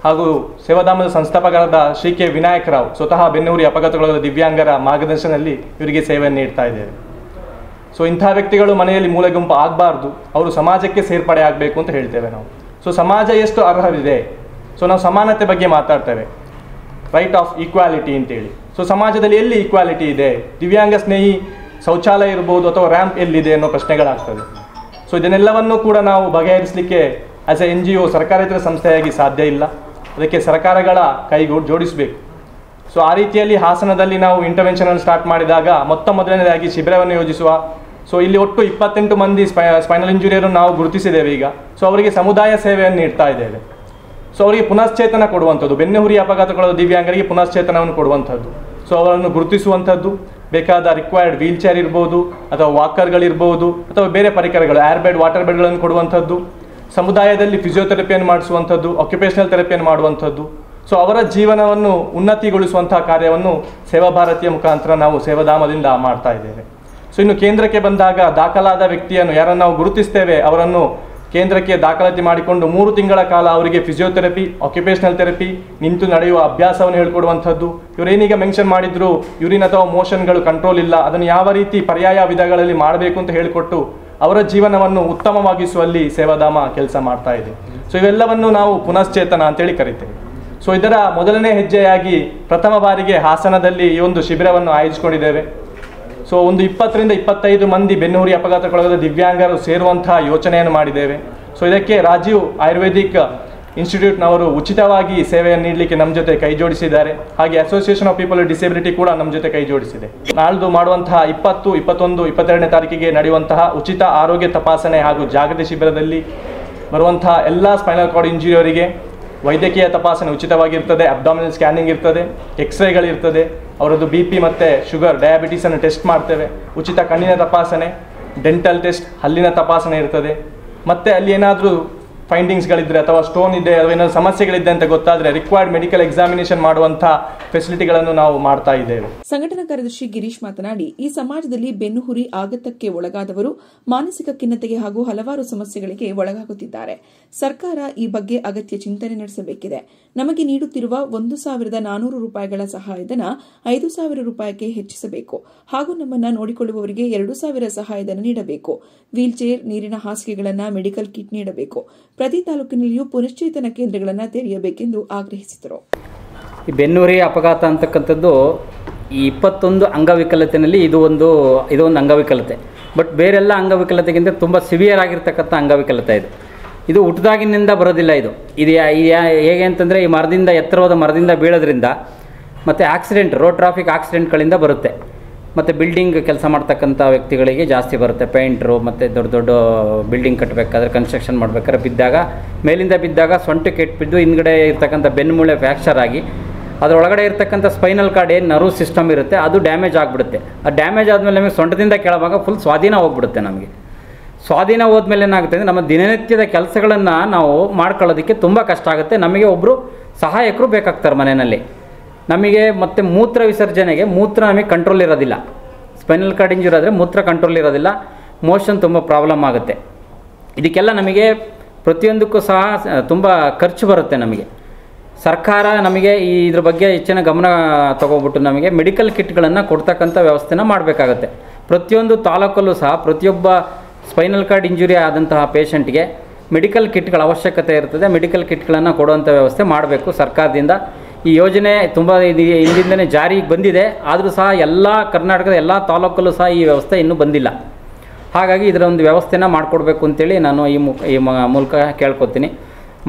ಹಾಗೂ ಸೇವಾಧಾಮದ ಸಂಸ್ಥಾಪಕರಾದ ಶ್ರೀ ಕೆ ವಿನಾಯಕರಾವ್ ಸ್ವತಃ ಬೆನ್ನುಹುರಿ ಅಪಘಾತಗೊಳಗಾದ ದಿವ್ಯಾಂಗರ ಮಾರ್ಗದರ್ಶನದಲ್ಲಿ ಇವರಿಗೆ ಸೇವೆಯನ್ನು ನೀಡ್ತಾ ಇದ್ದೇವೆ. ಸೊ ಇಂಥ ವ್ಯಕ್ತಿಗಳು ಮನೆಯಲ್ಲಿ ಮೂಲೆ ಗುಂಪು ಆಗಬಾರ್ದು, ಅವರು ಸಮಾಜಕ್ಕೆ ಸೇರ್ಪಡೆ ಆಗಬೇಕು ಅಂತ ಹೇಳ್ತೇವೆ ನಾವು. ಸೊ ಸಮಾಜ ಎಷ್ಟು ಅರ್ಹವಿದೆ, ಸೊ ನಾವು ಸಮಾನತೆ ಬಗ್ಗೆ ಮಾತಾಡ್ತೇವೆ, ರೈಟ್ ಆಫ್ ಈಕ್ವಾಲಿಟಿ ಅಂತೇಳಿ. ಸೊ ಸಮಾಜದಲ್ಲಿ ಎಲ್ಲಿ ಈಕ್ವಾಲಿಟಿ ಇದೆ, ದಿವ್ಯಾಂಗ ಸ್ನೇಹಿ ಶೌಚಾಲಯ ಇರ್ಬೋದು ಅಥವಾ ರ್ಯಾಂಪ್ ಎಲ್ಲಿದೆ ಅನ್ನೋ ಪ್ರಶ್ನೆಗಳಾಗ್ತದೆ. ಸೊ ಇದನ್ನೆಲ್ಲವನ್ನೂ ಕೂಡ ನಾವು ಬಗೆಹರಿಸಲಿಕ್ಕೆ ಆಸ್ ಎ NGO ಸರ್ಕಾರೇತರ ಸಂಸ್ಥೆಯಾಗಿ ಸಾಧ್ಯ ಇಲ್ಲ, ಅದಕ್ಕೆ ಸರ್ಕಾರಗಳ ಜೋಡಿಸಬೇಕು. ಸೊ ಆ ರೀತಿಯಲ್ಲಿ ಹಾಸನದಲ್ಲಿ ನಾವು ಇಂಟರ್ವೆನ್ಷನ್ ಸ್ಟಾರ್ಟ್ ಮಾಡಿದಾಗ ಮೊದಲನೇದಾಗಿ ಶಿಬಿರವನ್ನು ಯೋಜಿಸುವ. ಸೊ ಇಲ್ಲಿ ಒಟ್ಟು 28 ಮಂದಿ ಸ್ಪೈನಲ್ ಇಂಜುರಿಯನ್ನು ನಾವು ಗುರುತಿಸಿದ್ದೇವೆ ಈಗ. ಸೊ ಅವರಿಗೆ ಸಮುದಾಯ ಸೇವೆಯನ್ನು ನೀಡ್ತಾ ಇದ್ದೇವೆ. ಸೊ ಅವರಿಗೆ ಪುನಶ್ಚೇತನ ಕೊಡುವಂಥದ್ದು, ಬೆನ್ನುಹುರಿ ಅಪಘಾತಗೊಳಗಾದ ದಿವ್ಯಾಂಗರಿಗೆ ಪುನಶ್ಚೇತನವನ್ನು ಕೊಡುವಂಥದ್ದು. ಸೊ ಅವರನ್ನು ಗುರುತಿಸುವಂಥದ್ದು, ಬೇಕಾದ ರಿಕ್ವೈರ್ಡ್ ವೀಲ್ ಚೇರ್ ಇರ್ಬೋದು ಅಥವಾ ವಾಕರ್ಗಳಿರ್ಬೋದು ಅಥವಾ ಬೇರೆ ಪರಿಕರಗಳು, ಏರ್ಬೆಡ್, ವಾಟರ್ ಬೆಡ್ಗಳನ್ನು ಕೊಡುವಂಥದ್ದು, ಸಮುದಾಯದಲ್ಲಿ ಫಿಸಿಯೋಥೆರಪಿಯನ್ನು ಮಾಡಿಸುವಂಥದ್ದು, ಆಕ್ಯುಪೇಷನಲ್ ಥೆರಪಿಯನ್ನು ಮಾಡುವಂಥದ್ದು. ಸೊ ಅವರ ಜೀವನವನ್ನು ಉನ್ನತಿಗೊಳಿಸುವಂತಹ ಕಾರ್ಯವನ್ನು ಸೇವಾ ಭಾರತೀಯ ಮುಖಾಂತರ ನಾವು ಸೇವಾಧಾಮದಿಂದ ಮಾಡ್ತಾ ಇದ್ದೇವೆ. ಸೊ ಇನ್ನು ಕೇಂದ್ರಕ್ಕೆ ಬಂದಾಗ ದಾಖಲಾದ ವ್ಯಕ್ತಿಯನ್ನು ಯಾರನ್ನು ನಾವು ಗುರುತಿಸ್ತೇವೆ ಅವರನ್ನು ಕೇಂದ್ರಕ್ಕೆ ದಾಖಲಾತಿ ಮಾಡಿಕೊಂಡು 3 ತಿಂಗಳ ಕಾಲ ಅವರಿಗೆ ಫಿಸಿಯೋಥೆರಪಿ, ಆಕ್ಯುಪೇಷನಲ್ ಥೆರಪಿ, ನಿಂತು ನಡೆಯುವ ಅಭ್ಯಾಸವನ್ನು ಹೇಳ್ಕೊಡುವಂಥದ್ದು. ಇವರೇನೀಗ ಮೆನ್ಷನ್ ಮಾಡಿದ್ರು ಯೂರಿನ್ ಅಥವಾ ಮೋಷನ್ಗಳು ಕಂಟ್ರೋಲ್ ಇಲ್ಲ, ಅದನ್ನು ಯಾವ ರೀತಿ ಪರ್ಯಾಯ ವಿಧಗಳಲ್ಲಿ ಮಾಡಬೇಕು ಅಂತ ಹೇಳಿಕೊಟ್ಟು ಅವರ ಜೀವನವನ್ನು ಉತ್ತಮವಾಗಿಸುವಲ್ಲಿ ಸೇವಾಧಾಮ ಕೆಲಸ ಮಾಡ್ತಾ ಇದೆ. ಸೊ ಇವೆಲ್ಲವನ್ನು ನಾವು ಪುನಶ್ಚೇತನ ಅಂತೇಳಿ ಕರಿತೇವೆ. ಸೊ ಇದರ ಮೊದಲನೇ ಹೆಜ್ಜೆಯಾಗಿ ಪ್ರಥಮ ಬಾರಿಗೆ ಹಾಸನದಲ್ಲಿ ಈ ಒಂದು ಶಿಬಿರವನ್ನು ಆಯೋಜಿಸಿಕೊಂಡಿದ್ದೇವೆ. ಸೊ ಒಂದು 20ರಿಂದ 25 ಮಂದಿ ಬೆನ್ನುಹುರಿ ಅಪಘಾತಕ್ಕೊಳಗಾದ ದಿವ್ಯಾಂಗರು ಸೇರುವಂತಹ ಯೋಚನೆಯನ್ನು ಮಾಡಿದ್ದೇವೆ. ಸೊ ಇದಕ್ಕೆ ರಾಜೀವ್ ಆಯುರ್ವೇದಿಕ್ ಇನ್ಸ್ಟಿಟ್ಯೂಟ್ನವರು ಉಚಿತವಾಗಿ ಸೇವೆಯನ್ನು ನೀಡಲಿಕ್ಕೆ ನಮ್ಮ ಜೊತೆ ಕೈ ಜೋಡಿಸಿದ್ದಾರೆ. ಹಾಗೆ association of people with disability ಕೂಡ ನಮ್ಮ ಜೊತೆ ಕೈ ಜೋಡಿಸಿದೆ. ನಾಳ್ದು ಮಾಡುವಂತಹ 20, 21, 22ನೇ ತಾರೀಕಿಗೆ ನಡೆಯುವಂತಹ ಉಚಿತ ಆರೋಗ್ಯ ತಪಾಸಣೆ ಹಾಗೂ ಜಾಗೃತಿ ಶಿಬಿರದಲ್ಲಿ ಬರುವಂತಹ ಎಲ್ಲ ಸ್ಪೈನಲ್ ಕಾರ್ಡ್ ಇಂಜುರಿಯವರಿಗೆ ವೈದ್ಯಕೀಯ ತಪಾಸಣೆ ಉಚಿತವಾಗಿರ್ತದೆ, ಅಬ್ಡಾಮಿನಲ್ ಸ್ಕ್ಯಾನಿಂಗ್ ಇರ್ತದೆ, ಎಕ್ಸ್ರೇಗಳಿರ್ತದೆ, ಅವರದ್ದು BP ಮತ್ತು ಶುಗರ್, ಡಯಾಬಿಟೀಸನ್ನು ಟೆಸ್ಟ್ ಮಾಡ್ತೇವೆ, ಉಚಿತ ಕಣ್ಣಿನ ತಪಾಸಣೆ, ಡೆಂಟಲ್ ಟೆಸ್ಟ್, ಹಲ್ಲಿನ ತಪಾಸಣೆ ಇರ್ತದೆ. ಮತ್ತು ಅಲ್ಲಿ ಏನಾದರೂ ಫೈಂಡಿಂಗ್ಸ್ಗಳಿದ್ದರೆ ಅಥವಾ ಸ್ಟೋನ್ ಇದೆ ಅಥವಾ ಏನಾದರೂ ಸಮಸ್ಯೆಗಳಿದೆ ಅಂತ ಗೊತ್ತಾದರೆ ರಿಕ್ವೈರ್ಡ್ ಮೆಡಿಕಲ್ ಎಕ್ಸಾಮಿನೇಷನ್ ಮಾಡುವಂಥ ಫೆಸಿಲಿಟಿಗಳನ್ನು ನಾವು ಮಾಡ್ತಾ ಇದ್ದೇವೆ. ಸಂಘಟನಾ ಕಾರ್ಯದರ್ಶಿ ಗಿರೀಶ್ ಮಾತನಾಡಿ, ಈ ಸಮಾಜದಲ್ಲಿ ಬೆನ್ನುಹುರಿ ಆಘಾತಕ್ಕೆ ಒಳಗಾದವರು ಮಾನಸಿಕ ಖಿನ್ನತೆಗೆ ಹಾಗೂ ಹಲವಾರು ಸಮಸ್ಯೆಗಳಿಗೆ ಒಳಗಾಗುತ್ತಿದ್ದಾರೆ. ಸರ್ಕಾರ ಈ ಬಗ್ಗೆ ಅಗತ್ಯ ಚಿಂತನೆ ನಡೆಸಬೇಕಿದೆ. ನಮಗೆ ನೀಡುತ್ತಿರುವ 1,400 ರೂಪಾಯಿಗಳ ಸಹಾಯಧನ 5,000 ರೂಪಾಯಿಗೆ ಹೆಚ್ಚಿಸಬೇಕು ಹಾಗೂ ನಮ್ಮನ್ನು ನೋಡಿಕೊಳ್ಳುವವರಿಗೆ 2,000 ಸಹಾಯಧನ ನೀಡಬೇಕು. ವೀಲ್ ಚೇರ್, ನೀರಿನ ಹಾಸಿಗೆಗಳನ್ನು, ಮೆಡಿಕಲ್ ಕಿಟ್ ನೀಡಬೇಕು. ಪ್ರತಿ ತಾಲೂಕಿನಲ್ಲಿಯೂ ಪುನಶ್ಚೇತನ ಕೇಂದ್ರಗಳನ್ನು ತೆರೆಯಬೇಕೆಂದು ಆಗ್ರಹಿಸಿದರು. ಈ ಬೆನ್ನುಹುರಿ ಅಪಘಾತ ಅಂತಕ್ಕಂಥದ್ದು ಈ 21 ಅಂಗವಿಕಲತೆಯಲ್ಲಿ ಇದು ಒಂದು ಅಂಗವಿಕಲತೆ. ಬಟ್ ಬೇರೆಲ್ಲ ಅಂಗವಿಕಲತೆಗಿಂತ ತುಂಬ ಸಿವಿಯರ್ ಆಗಿರ್ತಕ್ಕಂಥ ಅಂಗವಿಕಲತೆ ಇದು ಹುಟ್ಟಿದಾಗಿನಿಂದ ಬರೋದಿಲ್ಲ. ಇದು ಹೇಗೆ ಅಂತಂದರೆ ಈ ಎತ್ತರವಾದ ಮರದಿಂದ ಬೀಳೋದ್ರಿಂದ ಮತ್ತು ರೋಡ್ ಟ್ರಾಫಿಕ್ ಆಕ್ಸಿಡೆಂಟ್ಗಳಿಂದ ಬರುತ್ತೆ. ಮತ್ತು ಬಿಲ್ಡಿಂಗ್ ಕೆಲಸ ಮಾಡ್ತಕ್ಕಂಥ ವ್ಯಕ್ತಿಗಳಿಗೆ ಜಾಸ್ತಿ ಬರುತ್ತೆ. ಪೇಂಟ್ರು ಮತ್ತು ದೊಡ್ಡ ದೊಡ್ಡ ಬಿಲ್ಡಿಂಗ್ ಕಟ್ಟಬೇಕಾದ್ರೆ, ಕನ್ಸ್ಟ್ರಕ್ಷನ್ ಮಾಡಬೇಕಾದ್ರೆ ಮೇಲಿಂದ ಬಿದ್ದಾಗ ಸೊಂಟಕ್ಕೆ ಬಿದ್ದು ಹಿಂದ್ಗಡೆ ಇರ್ತಕ್ಕಂಥ ಬೆನ್ನುಮೂಳೆ ಫ್ರ್ಯಾಕ್ಚರ್ ಆಗಿ ಅದರೊಳಗಡೆ ಇರ್ತಕ್ಕಂಥ ಸ್ಪೈನಲ್ ಕಾರ್ಡ್ ಏನು ನರ್ವ್ ಸಿಸ್ಟಮ್ ಇರುತ್ತೆ ಅದು ಡ್ಯಾಮೇಜ್ ಆಗಿಬಿಡುತ್ತೆ. ಆ ಡ್ಯಾಮೇಜ್ ಆದಮೇಲೆ ನಮಗೆ ಸೊಂಟದಿಂದ ಕೆಳಭಾಗ ಫುಲ್ ಸ್ವಾಧೀನ ಹೋಗ್ಬಿಡುತ್ತೆ. ನಮಗೆ ಸ್ವಾಧೀನ ಹೋದ್ಮೇಲೆ ಏನಾಗುತ್ತೆ ಅಂದರೆ ನಮ್ಮ ದಿನನಿತ್ಯದ ಕೆಲಸಗಳನ್ನು ನಾವು ಮಾಡ್ಕೊಳ್ಳೋದಕ್ಕೆ ತುಂಬ ಕಷ್ಟ ಆಗುತ್ತೆ. ನಮಗೆ ಒಬ್ಬರು ಸಹಾಯಕರು ಬೇಕಾಗ್ತಾರೆ ಮನೆಯಲ್ಲಿ. ನಮಗೆ ಮತ್ತು ಮೂತ್ರ ವಿಸರ್ಜನೆಗೆ ಮೂತ್ರ ನಮಗೆ ಕಂಟ್ರೋಲ್ ಇರೋದಿಲ್ಲ. ಸ್ಪೈನಲ್ ಕಾರ್ಡ್ ಇಂಜುರಿ ಆದರೆ ಮೂತ್ರ ಕಂಟ್ರೋಲ್ ಇರೋದಿಲ್ಲ, ಮೋಷನ್ ತುಂಬ ಪ್ರಾಬ್ಲಮ್ ಆಗುತ್ತೆ. ಇದಕ್ಕೆಲ್ಲ ನಮಗೆ ಪ್ರತಿಯೊಂದಕ್ಕೂ ಸಹ ತುಂಬ ಖರ್ಚು ಬರುತ್ತೆ. ನಮಗೆ ಸರ್ಕಾರ ನಮಗೆ ಇದ್ರ ಬಗ್ಗೆ ಹೆಚ್ಚಿನ ಗಮನ ತಗೋಬಿಟ್ಟು ನಮಗೆ ಮೆಡಿಕಲ್ ಕಿಟ್ಗಳನ್ನು ಕೊಡ್ತಕ್ಕಂಥ ವ್ಯವಸ್ಥೆನ ಮಾಡಬೇಕಾಗತ್ತೆ. ಪ್ರತಿಯೊಂದು ತಾಲೂಕಲ್ಲೂ ಸಹ ಪ್ರತಿಯೊಬ್ಬ ಸ್ಪೈನಲ್ ಕಾರ್ಡ್ ಇಂಜುರಿ ಆದಂತಹ ಪೇಷಂಟ್ಗೆ ಮೆಡಿಕಲ್ ಕಿಟ್ಗಳ ಅವಶ್ಯಕತೆ ಇರ್ತದೆ. ಮೆಡಿಕಲ್ ಕಿಟ್ಗಳನ್ನು ಕೊಡುವಂಥ ವ್ಯವಸ್ಥೆ ಮಾಡಬೇಕು ಸರ್ಕಾರದಿಂದ. ಈ ಯೋಜನೆ ತುಂಬ ಹಿಂದಿಂದನೇ ಜಾರಿಗೆ ಬಂದಿದೆ, ಆದರೂ ಸಹ ಎಲ್ಲ ಕರ್ನಾಟಕದ ಎಲ್ಲ ತಾಲೂಕಲ್ಲೂ ಸಹ ಈ ವ್ಯವಸ್ಥೆ ಇನ್ನೂ ಬಂದಿಲ್ಲ. ಹಾಗಾಗಿ ಇದರ ಒಂದು ವ್ಯವಸ್ಥೆನ ಮಾಡಿಕೊಡ್ಬೇಕು ಅಂತೇಳಿ ನಾನು ಈ ಮೂಲಕ ಕೇಳ್ಕೊತೀನಿ.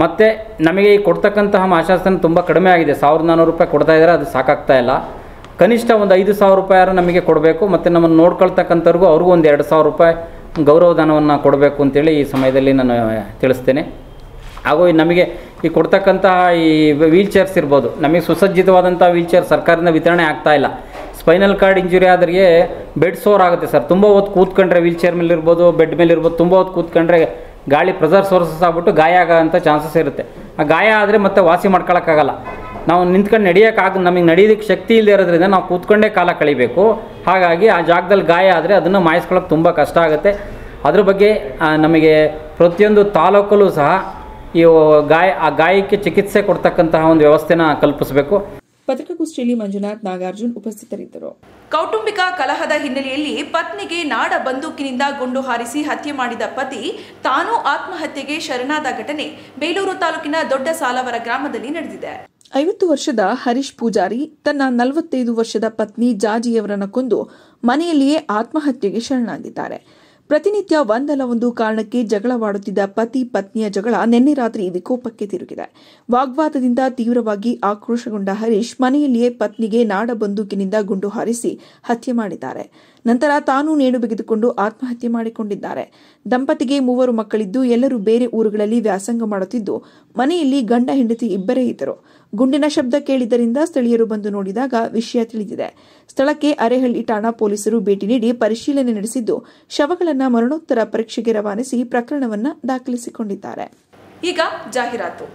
ಮತ್ತು ನಮಗೆ ಈ ಕೊಡ್ತಕ್ಕಂತಹ ಮಾಸಾಸನ ತುಂಬ ಕಡಿಮೆ ಆಗಿದೆ. 1400 ರೂಪಾಯಿ ಕೊಡ್ತಾ ಇದ್ದಾರೆ, ಅದು ಸಾಕಾಗ್ತಾ ಇಲ್ಲ. ಕನಿಷ್ಠ ಒಂದು 5000 ರೂಪಾಯಿ ನಮಗೆ ಕೊಡಬೇಕು. ಮತ್ತು ನಮ್ಮನ್ನು ನೋಡ್ಕೊಳ್ತಕ್ಕಂಥವ್ರಿಗೂ ಅವ್ರಿಗೂ ಒಂದು 2000 ರೂಪಾಯಿ ಗೌರವಧನವನ್ನು ಕೊಡಬೇಕು ಅಂತೇಳಿ ಈ ಸಮಯದಲ್ಲಿ ನಾನು ತಿಳಿಸ್ತೇನೆ. ಹಾಗೂ ನಮಗೆ ಈ ಕೊಡ್ತಕ್ಕಂತಹ ಈ ವೀಲ್ ಚೇರ್ಸ್ ಇರ್ಬೋದು, ನಮಗೆ ಸುಸಜ್ಜಿತವಾದಂಥ ವೀಲ್ ಚೇರ್ ಸರ್ಕಾರದಿಂದ ವಿತರಣೆ ಆಗ್ತಾಯಿಲ್ಲ. ಸ್ಪೈನಲ್ ಕಾರ್ಡ್ ಇಂಜುರಿ ಆದ್ರಿಗೆ ಬೆಡ್ ಸೋರ್ ಆಗುತ್ತೆ ಸರ್. ತುಂಬ ಹೊತ್ತು ಕೂತ್ಕೊಂಡ್ರೆ ವೀಲ್ ಚೇರ್ ಮೇಲೆ ಇರ್ಬೋದು, ಬೆಡ್ ಮೇಲೆ ಇರ್ಬೋದು, ತುಂಬ ಹೊತ್ತು ಕೂತ್ಕೊಂಡ್ರೆ ಗಾಳಿ ಪ್ರೆಷರ್ ಸೋರ್ಸಸ್ ಆಗ್ಬಿಟ್ಟು ಗಾಯ ಆಗೋಂಥ ಚಾನ್ಸಸ್ ಇರುತ್ತೆ. ಆ ಗಾಯ ಆದರೆ ಮತ್ತೆ ವಾಸಿ ಮಾಡ್ಕೊಳಕ್ಕಾಗಲ್ಲ. ನಾವು ನಿಂತ್ಕೊಂಡು ನಮಗೆ ನಡೆಯೋದಕ್ಕೆ ಶಕ್ತಿ ಇಲ್ಲದೆ ಇರೋದ್ರಿಂದ ನಾವು ಕೂತ್ಕೊಂಡೇ ಕಾಲ ಕಳಿಬೇಕು. ಹಾಗಾಗಿ ಆ ಜಾಗದಲ್ಲಿ ಗಾಯ ಆದರೆ ಅದನ್ನು ಮಾಯಿಸ್ಕೊಳ್ಳೋಕೆ ತುಂಬ ಕಷ್ಟ ಆಗುತ್ತೆ. ಅದ್ರ ಬಗ್ಗೆ ನಮಗೆ ಪ್ರತಿಯೊಂದು ತಾಲೂಕಲ್ಲೂ ಸಹ ಈ ಗಾಯಕ್ಕೆ ಚಿಕಿತ್ಸೆ ಕೊಡ್ತಕ್ಕಂತಹ ಒಂದು ವ್ಯವಸ್ಥೆನ ಕಲ್ಪಿಸಬೇಕು. ಪತ್ರಿಕಾಗೋಷ್ಠಿಯಲ್ಲಿ ಮಂಜುನಾಥ್, ನಾಗಾರ್ಜುನ್ ಉಪಸ್ಥಿತರಿದ್ದರು. ಕೌಟುಂಬಿಕ ಕಲಹದ ಹಿನ್ನೆಲೆಯಲ್ಲಿ ಪತ್ನಿಗೆ ನಾಡ ಬಂದೂಕಿನಿಂದ ಗುಂಡು ಹಾರಿಸಿ ಹತ್ಯೆ ಮಾಡಿದ ಪತಿ ತಾನೂ ಆತ್ಮಹತ್ಯೆಗೆ ಶರಣಾದ ಘಟನೆ ಬೇಲೂರು ತಾಲೂಕಿನ ದೊಡ್ಡ ಸಾಲವರ ಗ್ರಾಮದಲ್ಲಿ ನಡೆದಿದೆ. 50 ವರ್ಷದ ಹರೀಶ್ ಪೂಜಾರಿ ತನ್ನ 45 ವರ್ಷದ ಪತ್ನಿ ಜಾಜಿಯವರನ್ನು ಕೊಂದು ಮನೆಯಲ್ಲಿಯೇ ಆತ್ಮಹತ್ಯೆಗೆ ಶರಣಾಗಿದ್ದಾರೆ. ಪ್ರತಿನಿತ್ಯ ಒಂದಲ್ಲ ಒಂದು ಕಾರಣಕ್ಕೆ ಜಗಳವಾಡುತ್ತಿದ್ದ ಪತಿ ಪತ್ನಿಯ ಜಗಳ ನಿನ್ನೆ ರಾತ್ರಿ ವಿಕೋಪಕ್ಕೆ ತಿರುಗಿದೆ. ವಾಗ್ವಾದದಿಂದ ತೀವ್ರವಾಗಿ ಆಕ್ರೋಶಗೊಂಡ ಹರೀಶ್ ಮನೆಯಲ್ಲಿಯೇ ಪತ್ನಿಗೆ ನಾಡ ಬಂದೂಕಿನಿಂದ ಗುಂಡು ಹಾರಿಸಿ ಹತ್ಯೆ ಮಾಡಿದ್ದಾರೆ. ನಂತರ ತಾನೂ ನೇಣು ಬಿಗಿದುಕೊಂಡು ಆತ್ಮಹತ್ಯೆ ಮಾಡಿಕೊಂಡಿದ್ದಾರೆ. ದಂಪತಿಗೆ 3 ಮಕ್ಕಳಿದ್ದು ಎಲ್ಲರೂ ಬೇರೆ ಊರುಗಳಲ್ಲಿ ವ್ಯಾಸಂಗ ಮಾಡುತ್ತಿದ್ದು ಮನೆಯಲ್ಲಿ ಗಂಡ ಹೆಂಡತಿ ಇಬ್ಬರೇ ಇದ್ದರು. ಗುಂಡಿನ ಶಬ್ದ ಕೇಳಿದ್ದರಿಂದ ಸ್ಥಳೀಯರು ಬಂದು ನೋಡಿದಾಗ ವಿಷಯ ತಿಳಿದಿದೆ. ಸ್ಥಳಕ್ಕೆ ಅರೇಹಳ್ಳಿ ಠಾಣಾ ಪೊಲೀಸರು ಭೇಟಿ ನೀಡಿ ಪರಿಶೀಲನೆ ನಡೆಸಿದ್ದು ಶವಗಳನ್ನು ಮರಣೋತ್ತರ ಪರೀಕ್ಷೆಗೆ ರವಾನಿಸಿ ಪ್ರಕರಣವನ್ನು ದಾಖಲಿಸಿಕೊಂಡಿದ್ದಾರೆ. ಈಗ ಜಾಹೀರಾತು.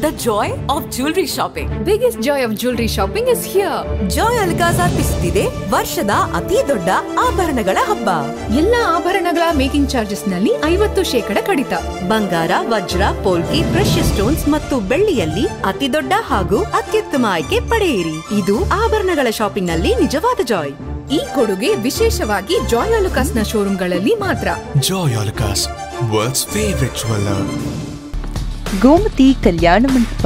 The joy of jewelry shopping. Biggest joy of jewelry shopping is here. Joy Alucas ಅರ್ಪಿಸುತ್ತಿದೆ ವರ್ಷದ ಅತಿ ದೊಡ್ಡ ಆಭರಣಗಳ ಹಬ್ಬ. ಎಲ್ಲ ಆಭರಣಗಳ ಮೇಕಿಂಗ್ ಚಾರ್ಜಸ್ ನಲ್ಲಿ 50% ಕಡಿತ. ಬಂಗಾರ, ವಜ್ರ, ಪೋಲ್ಕಿ, ಪ್ರೆಷಿಯಸ್ ಸ್ಟೋನ್ಸ್ ಮತ್ತು ಬೆಳ್ಳಿಯಲ್ಲಿ ಅತಿ ದೊಡ್ಡ ಹಾಗೂ ಅತ್ಯುತ್ತಮ ಆಯ್ಕೆ ಪಡೆಯಿರಿ. ಇದು ಆಭರಣಗಳ ಶಾಪಿಂಗ್ ನಲ್ಲಿ ನಿಜವಾದ ಜಾಯ್. ಈ ಕೊಡುಗೆ ವಿಶೇಷವಾಗಿ ಜಾಯ್ ಅಲುಕಾಸ್ ನ ಶೋರೂಮ್ಗಳಲ್ಲಿ ಮಾತ್ರ. Joy Alukkas, world's favourite jeweller. Gomathi ಕಲ್ಯಾಣ ಮಂಟಪ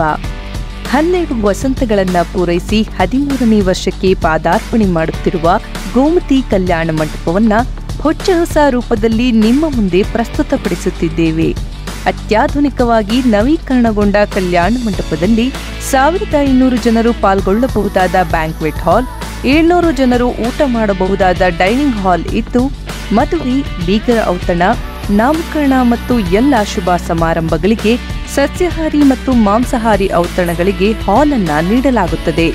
12 ವಸಂತಗಳನ್ನು ಪೂರೈಸಿ 13ನೇ ವರ್ಷಕ್ಕೆ ಪಾದಾರ್ಪಣೆ ಮಾಡುತ್ತಿರುವ ಗೋಮತಿ ಕಲ್ಯಾಣ ಮಂಟಪವನ್ನು ಹೊಚ್ಚ ಹೊಸ ರೂಪದಲ್ಲಿ ನಿಮ್ಮ ಮುಂದೆ ಪ್ರಸ್ತುತಪಡಿಸುತ್ತಿದ್ದೇವೆ. ಅತ್ಯಾಧುನಿಕವಾಗಿ ನವೀಕರಣಗೊಂಡ ಕಲ್ಯಾಣ ಮಂಟಪದಲ್ಲಿ 1500 ಜನರು ಪಾಲ್ಗೊಳ್ಳಬಹುದಾದ ಬ್ಯಾಂಕ್ವೆಟ್ ಹಾಲ್, 700 ಜನರು ಊಟ ಮಾಡಬಹುದಾದ ಡೈನಿಂಗ್ ಹಾಲ್ ಇದ್ದು ಮದುವೆ, ಬೀಗರ ಔತಣ, ನಾಮಕರಣ ಮತ್ತು ಎಲ್ಲ ಶುಭ ಸಮಾರಂಭಗಳಿಗೆ ಸಸ್ಯಾಹಾರಿ ಮತ್ತು ಮಾಂಸಾಹಾರಿ ಔತಣಗಳಿಗೆ ಹಾಲ್ ಅನ್ನು ನೀಡಲಾಗುತ್ತದೆ.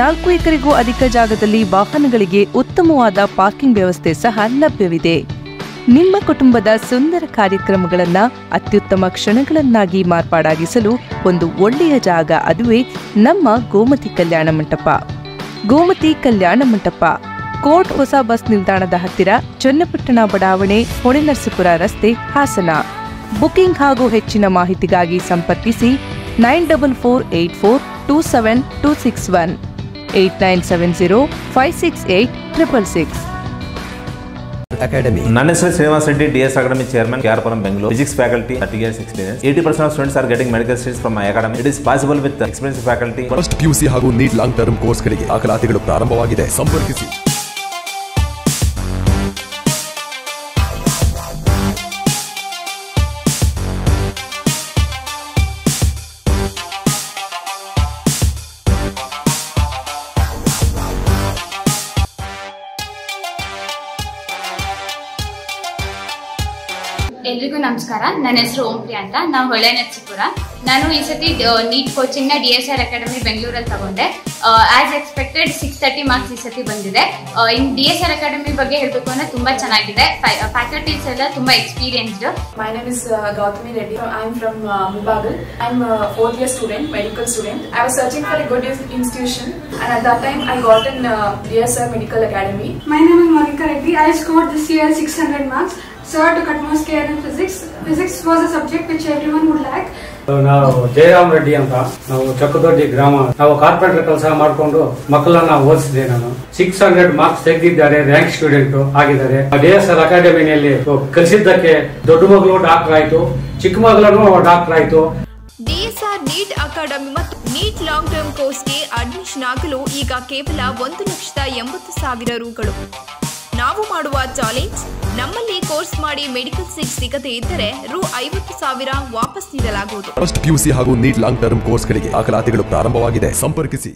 4 ಎಕರೆಗೂ ಅಧಿಕ ಜಾಗದಲ್ಲಿ ವಾಹನಗಳಿಗೆ ಉತ್ತಮವಾದ ಪಾರ್ಕಿಂಗ್ ವ್ಯವಸ್ಥೆ ಸಹ ಲಭ್ಯವಿದೆ. ನಿಮ್ಮ ಕುಟುಂಬದ ಸುಂದರ ಕಾರ್ಯಕ್ರಮಗಳನ್ನು ಅತ್ಯುತ್ತಮ ಕ್ಷಣಗಳನ್ನಾಗಿ ಮಾರ್ಪಾಡಾಗಿಸಲು ಒಂದು ಒಳ್ಳೆಯ ಜಾಗ, ಅದುವೇ ನಮ್ಮ ಗೋಮತಿ ಕಲ್ಯಾಣ ಮಂಟಪ. ಗೋಮತಿ ಕಲ್ಯಾಣ ಮಂಟಪ, ಕೋರ್ಟ್ ಹೊಸ ಬಸ್ ನಿಲ್ದಾಣದ ಹತ್ತಿರ, ಚನ್ನಪಟ್ಟಣ ಬಡಾವಣೆ, ಹೊಳೆನರಸೀಪುರ ರಸ್ತೆ, ಹಾಸನ. ಬುಕಿಂಗ್ ಹಾಗೂ ಹೆಚ್ಚಿನ ಮಾಹಿತಿಗಾಗಿ ಸಂಪರ್ಕಿಸಿ 9448427261 8970568666. ನನ್ನ ಹೆಸರು Srinivas Reddy, DS Academy Chairman, KR Bengaluru. Physics faculty, 30 years experience. 80% of students are getting medical seats from my academy. It is possible with experienced faculty. First PUC ಹಾಗೂ ನೀಟ್ ಲಾಂಗ್ ಟರ್ಮ್ ಕೋರ್ಸ್ಗಳಿಗೆ ದಾಖಲಾತಿಗಳು ಪ್ರಾರಂಭವಾಗಿದೆ. ಸಂಪರ್ಕಿಸಿ. ಎಲ್ರಿಗೂ ನಮಸ್ಕಾರ. ನನ್ನ ಹೆಸರು ಓಂಪ್ರಿಯಾ ಅಂತ. ನಾವು ಹೊಳೆನರಸೀಪುರ. ನಾನು ಈ ಸತಿ ನೀಟ್ ಕೋಚಿಂಗ್ ನ DSR ಅಕಾಡೆಮಿ ಬೆಂಗಳೂರಲ್ಲಿ ತಗೊಂಡೆ. ಆಸ್ ಎಕ್ಸ್ಪೆಕ್ಟೆಡ್ 630 ಮಾರ್ಕ್ಸ್ ಈ ಸತಿ ಬಂದಿದೆ. ಇನ್ DSR ಅಕಾಡೆಮಿ ಬಗ್ಗೆ ಹೇಳಬೇಕು ಅಂದ್ರೆ ತುಂಬಾ ಚೆನ್ನಾಗಿದೆ. ಫ್ಯಾಕಲ್ಟೀಸ್ ಎಲ್ಲ ತುಂಬಾ experienced. My name is Gautami Reddy. I am from Mubagal. I am a 4th year student, medical student. I was searching for a good institution, and at that time I got in DSR Medical Academy. My name is Monica Reddy. I scored this year 600 marks. Sir took utmost care in physics. Physics was a subject which everyone would like. ನಾವು ಜಯರಾಮ್ ರೆಡ್ಡಿ ಅಂತ, ನಾವು ಚಕ್ಕದೊಡ್ಡಿ ಗ್ರಾಮ. ನಾವು ಕಾರ್ಪೆಂಟರ್ ಕೆಲಸ ಮಾಡಿಕೊಂಡು ಮಕ್ಕಳನ್ನ ಓದಿಸಿದೆ. ನಾನು 600 ಮಾರ್ಕ್ಸ್ ತೆಗೆದಿದ್ದಾರೆ, ರ್ಯಾಂಕ್ ಸ್ಟೂಡೆಂಟ್ ಆಗಿದ್ದಾರೆ. DSR ಅಕಾಡೆಮಿಯಲ್ಲಿ ಕಲಿಸಿದ್ದಕ್ಕೆ ದೊಡ್ಡ ಮಗಳು ಡಾಕ್ಟರ್ ಆಯ್ತು, ಚಿಕ್ಕ ಮಗಳನ್ನು ಡಾಕ್ಟರ್ ಆಯ್ತು. DSR ನೀಟ್ ಅಕಾಡೆಮಿ ಮತ್ತು ನೀಟ್ ಲಾಂಗ್ ಟರ್ಮ್ ಕೋರ್ಸ್ಗೆ ಅಡ್ಮಿಷನ್ ಆಗಲು ಈಗ ಕೇವಲ 1,80,000 ರೂಗಳು. ನಾವು ಮಾಡುವ ಚಾಲೆಂಜ್, ನಮ್ಮಲ್ಲಿ ಕೋರ್ಸ್ ಮಾಡಿ ಮೆಡಿಕಲ್ ಸೀಟ್ ಸಿಗದೇ ಇದ್ದರೆ ₹50,000 ವಾಪಸ್ ನೀಡಲಾಗುವುದು. ಫಸ್ಟ್ PUC ಹಾಗೂ ನೀಟ್ ಲಾಂಗ್ ಟರ್ಮ್ ಕೋರ್ಸ್ಗಳಿಗೆ ದಾಖಲಾತಿಗಳು ಪ್ರಾರಂಭವಾಗಿದೆ. ಸಂಪರ್ಕಿಸಿ.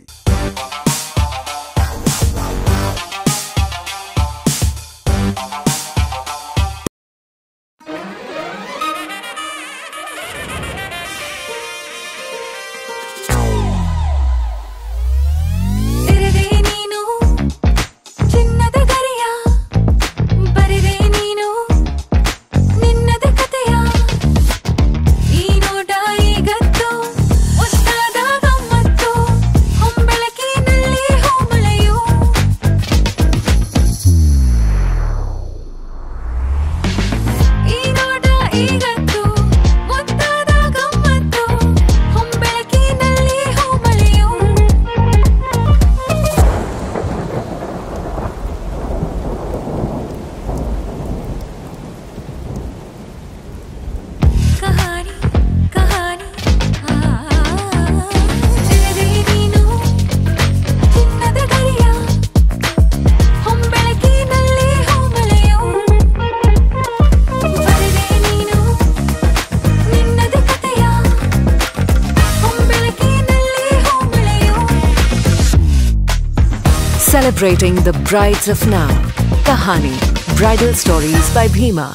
Celebrating the brides of now. Kahani Bridal Stories by Bhima.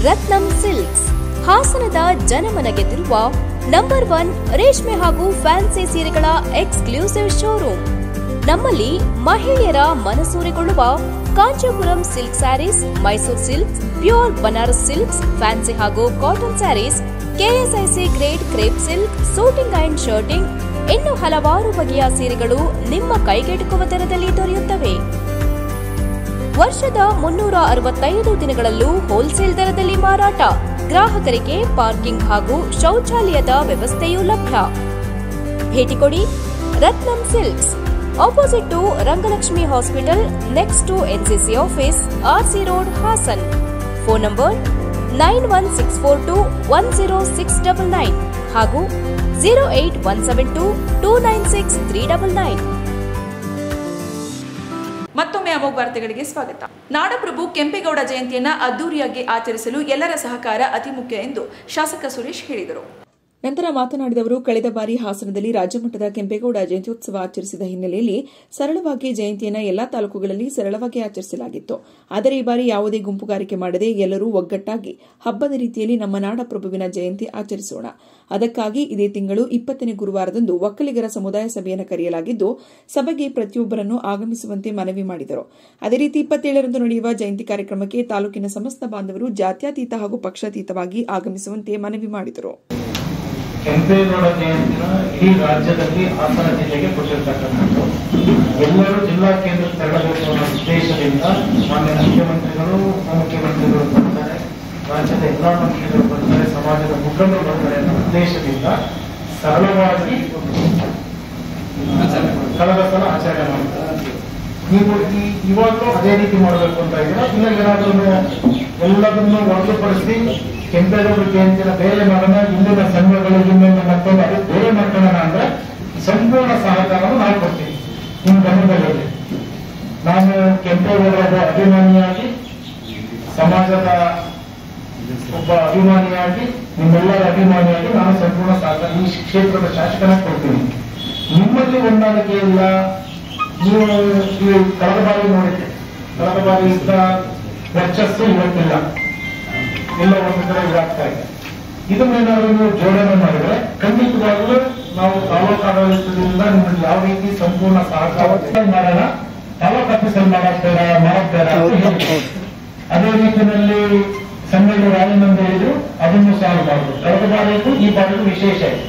Ratnam silks ಹಾಸನದ ಜನಮನ ಗೆದ್ದಿರುವ ನಂಬರ್ 1 ರೇಷ್ಮೆ ಹಾಗೂ ಫ್ಯಾನ್ಸಿ ಸೀರೆಗಳ ಎಕ್ಸ್ಕ್ಲೂಸಿವ್ ಶೋರೂಮ್. ನಮ್ಮಲ್ಲಿ ಮಹಿಳೆಯರ ಮನಸೂರೆಗೊಳ್ಳುವ Kanchipuram silk sarees, Mysore silks, pure Banaras silks, fancy ಹಾಗೂ cotton sarees, KSIC grade crepe silk, suiting and shirting, ಇನ್ನು ಹಲವಾರು ಬಗೆಯ ಸೀರೆಗಳು ನಿಮ್ಮ ಕೈಗೆಟುಕುವ ದರದಲ್ಲಿ ದೊರೆಯುತ್ತವೆ. ವರ್ಷದ 365 ದಿನಗಳಲ್ಲೂ ಹೋಲ್ಸೇಲ್ ದರದಲ್ಲಿ ಮಾರಾಟ. ಗ್ರಾಹಕರಿಗೆ ಪಾರ್ಕಿಂಗ್ ಹಾಗೂ ಶೌಚಾಲಯದ ವ್ಯವಸ್ಥೆಯೂ ಲಭ್ಯ. ಭೇಟಿ ಕೊಡಿ Ratnam silks, opposite to Rangalakshmi hospital, next to NCC office, RC road, Hassan. Phone number 9164210699 ಹಾಗೂ 08172296399. ಮತ್ತೊಮ್ಮೆ ಅಮೋಘ ವಾರ್ತೆಗಳಿಗೆ ಸ್ವಾಗತ. ನಾಡಪ್ರಭು ಕೆಂಪೇಗೌಡ ಜಯಂತಿಯನ್ನ ಅದ್ದೂರಿಯಾಗಿ ಆಚರಿಸಲು ಎಲ್ಲರ ಸಹಕಾರ ಅತಿ ಮುಖ್ಯ ಎಂದು ಶಾಸಕ ಸುರೇಶ್ ಹೇಳಿದರು. ನಂತರ ಮಾತನಾಡಿದವರು, ಕಳೆದ ಬಾರಿ ಹಾಸನದಲ್ಲಿ ರಾಜ್ಯಮಟ್ಟದ ಕೆಂಪೇಗೌಡ ಜಯಂತ್ಯೋತ್ಸವ ಆಚರಿಸಿದ ಹಿನ್ನೆಲೆಯಲ್ಲಿ ಸರಳವಾಗಿ ಜಯಂತಿಯನ್ನು ಎಲ್ಲಾ ತಾಲೂಕುಗಳಲ್ಲಿ ಸರಳವಾಗಿ ಆಚರಿಸಲಾಗಿತ್ತು. ಆದರೆ ಈ ಬಾರಿ ಯಾವುದೇ ಗುಂಪುಗಾರಿಕೆ ಮಾಡದೆ ಎಲ್ಲರೂ ಒಗ್ಗಟ್ಟಾಗಿ ಹಬ್ಬದ ರೀತಿಯಲ್ಲಿ ನಮ್ಮ ನಾಡಪ್ರಭುವಿನ ಜಯಂತಿ ಆಚರಿಸೋಣ. ಅದಕ್ಕಾಗಿ ಇದೇ ತಿಂಗಳು 20ನೇ ಗುರುವಾರದಂದು ಒಕ್ಕಲಿಗರ ಸಮುದಾಯ ಸಭೆಯನ್ನು ಕರೆಯಲಾಗಿದ್ದು, ಸಭೆಗೆ ಪ್ರತಿಯೊಬ್ಬರನ್ನು ಆಗಮಿಸುವಂತೆ ಮನವಿ ಮಾಡಿದರು. ಅದೇ ರೀತಿ 27ರಂದು ನಡೆಯುವ ಜಯಂತಿ ಕಾರ್ಯಕ್ರಮಕ್ಕೆ ತಾಲೂಕಿನ ಸಮಸ್ತ ಬಾಂಧವರು ಜಾತ್ಯತೀತ ಹಾಗೂ ಪಕ್ಷಾತೀತವಾಗಿ ಆಗಮಿಸುವಂತೆ ಮನವಿ ಮಾಡಿದರು. ಕೆಂಪೇಗೌಡ ಜಯಂತಿನ ಇಡೀ ರಾಜ್ಯದಲ್ಲಿ ಹಾಸನ ಜಿಲ್ಲೆಗೆ ಕೊಟ್ಟಿರ್ತಕ್ಕಂಥದ್ದು. ಎಲ್ಲರೂ ಜಿಲ್ಲಾ ಕೇಂದ್ರ ತೆರಳಬೇಕು ಅನ್ನೋ ಉದ್ದೇಶದಿಂದ ಮಾನ್ಯ ಮುಖ್ಯಮಂತ್ರಿಗಳು, ಉಪಮುಖ್ಯಮಂತ್ರಿಗಳು ಬರ್ತಾರೆ, ರಾಜ್ಯದ ಎಲ್ಲಾ ಮಂತ್ರಿಗಳು ಬರ್ತಾರೆ, ಸಮಾಜದ ಮುಖಂಡರು ಬರ್ತಾರೆ ಅನ್ನೋ ಉದ್ದೇಶದಿಂದ ಸರಳವಾಗಿ ಕಳೆದ ಸಲ ಆಚರಣೆ ಮಾಡ್ತಾರೆ. ನೀವು ಇವಾಗಲೂ ಅದೇ ರೀತಿ ಮಾಡಬೇಕು ಅಂತ ಇದ್ದೀರಾ? ಇಲ್ಲ ಏನಾದ್ರೂ ಎಲ್ಲದನ್ನು ಹೊರತುಪಡಿಸಿ ಕೆಂಪೇಗೌಡ ಜಯಂತಿನ ಬೇರೆ ಮಾಡೋಣ, ಇಲ್ಲಿನ ಸಂಘಗಳು ಇನ್ನೊಂದು ಮತ್ತೊಂದು ಅದು ಬೇರೆ ಮಾಡ್ಕೊಳ್ಳೋಣ ಅಂದ್ರೆ ಸಂಪೂರ್ಣ ಸಹಕಾರವನ್ನು ನಾವು ಕೊಡ್ತೀವಿ. ನಿಮ್ಮ ಗಮನದಲ್ಲಿ ನಾನು ಕೆಂಪೇಗೌಡರ ಅಭಿಮಾನಿಯಾಗಿ, ಸಮಾಜದ ಒಬ್ಬ ಅಭಿಮಾನಿಯಾಗಿ, ನಿಮ್ಮೆಲ್ಲರ ಅಭಿಮಾನಿಯಾಗಿ ನಾನು ಸಂಪೂರ್ಣ ಸಹಕಾರ ಈ ಕ್ಷೇತ್ರದ ಶಾಸಕನ ಕೊಡ್ತೀನಿ. ನಿಮ್ಮಲ್ಲಿ ಹೊಂದಾಣಿಕೆ ಇಲ್ಲ. ನೀವು ಕಳೆದ ಬಾರಿ ನೋಡಿದ್ದೆ, ಕಳೆದ ಬಾರಿ ಇದ್ದ ವರ್ಚಸ್ಸು ಇವತ್ತಿಲ್ಲ, ಎಲ್ಲ ಒಂದು ಕಡೆ ಇದಾಗ್ತಾ ಇದೆ. ಇದನ್ನೇನಾದ್ರೂ ನೀವು ಜೋಡಣೆ ಮಾಡಿದ್ರೆ ಖಂಡಿತವಾಗ್ಲೂ ನಾವು ತಾಲೂಕು ಆಡಳಿತದಿಂದ ನಿಮಗೆ ಯಾವ ರೀತಿ ಸಂಪೂರ್ಣ ಸಹಕಾರ ಮಾಡೋಣ. ತಾಲೂಕು ಆಫೀಸಲ್ಲಿ ಮಾಡೋದ್ ಅದೇ ರೀತಿಯಲ್ಲಿ ಸಂಘಗಳು ರಾಜನಂದ ಹೇಳಿದ್ರು, ಅದನ್ನು ಸಾಲ್ವ್ ಮಾಡುದು. ಕಳೆದ ಬಾರಿಗೂ ಈ ಬಾರಿಗೂ ವಿಶೇಷ ಇದೆ.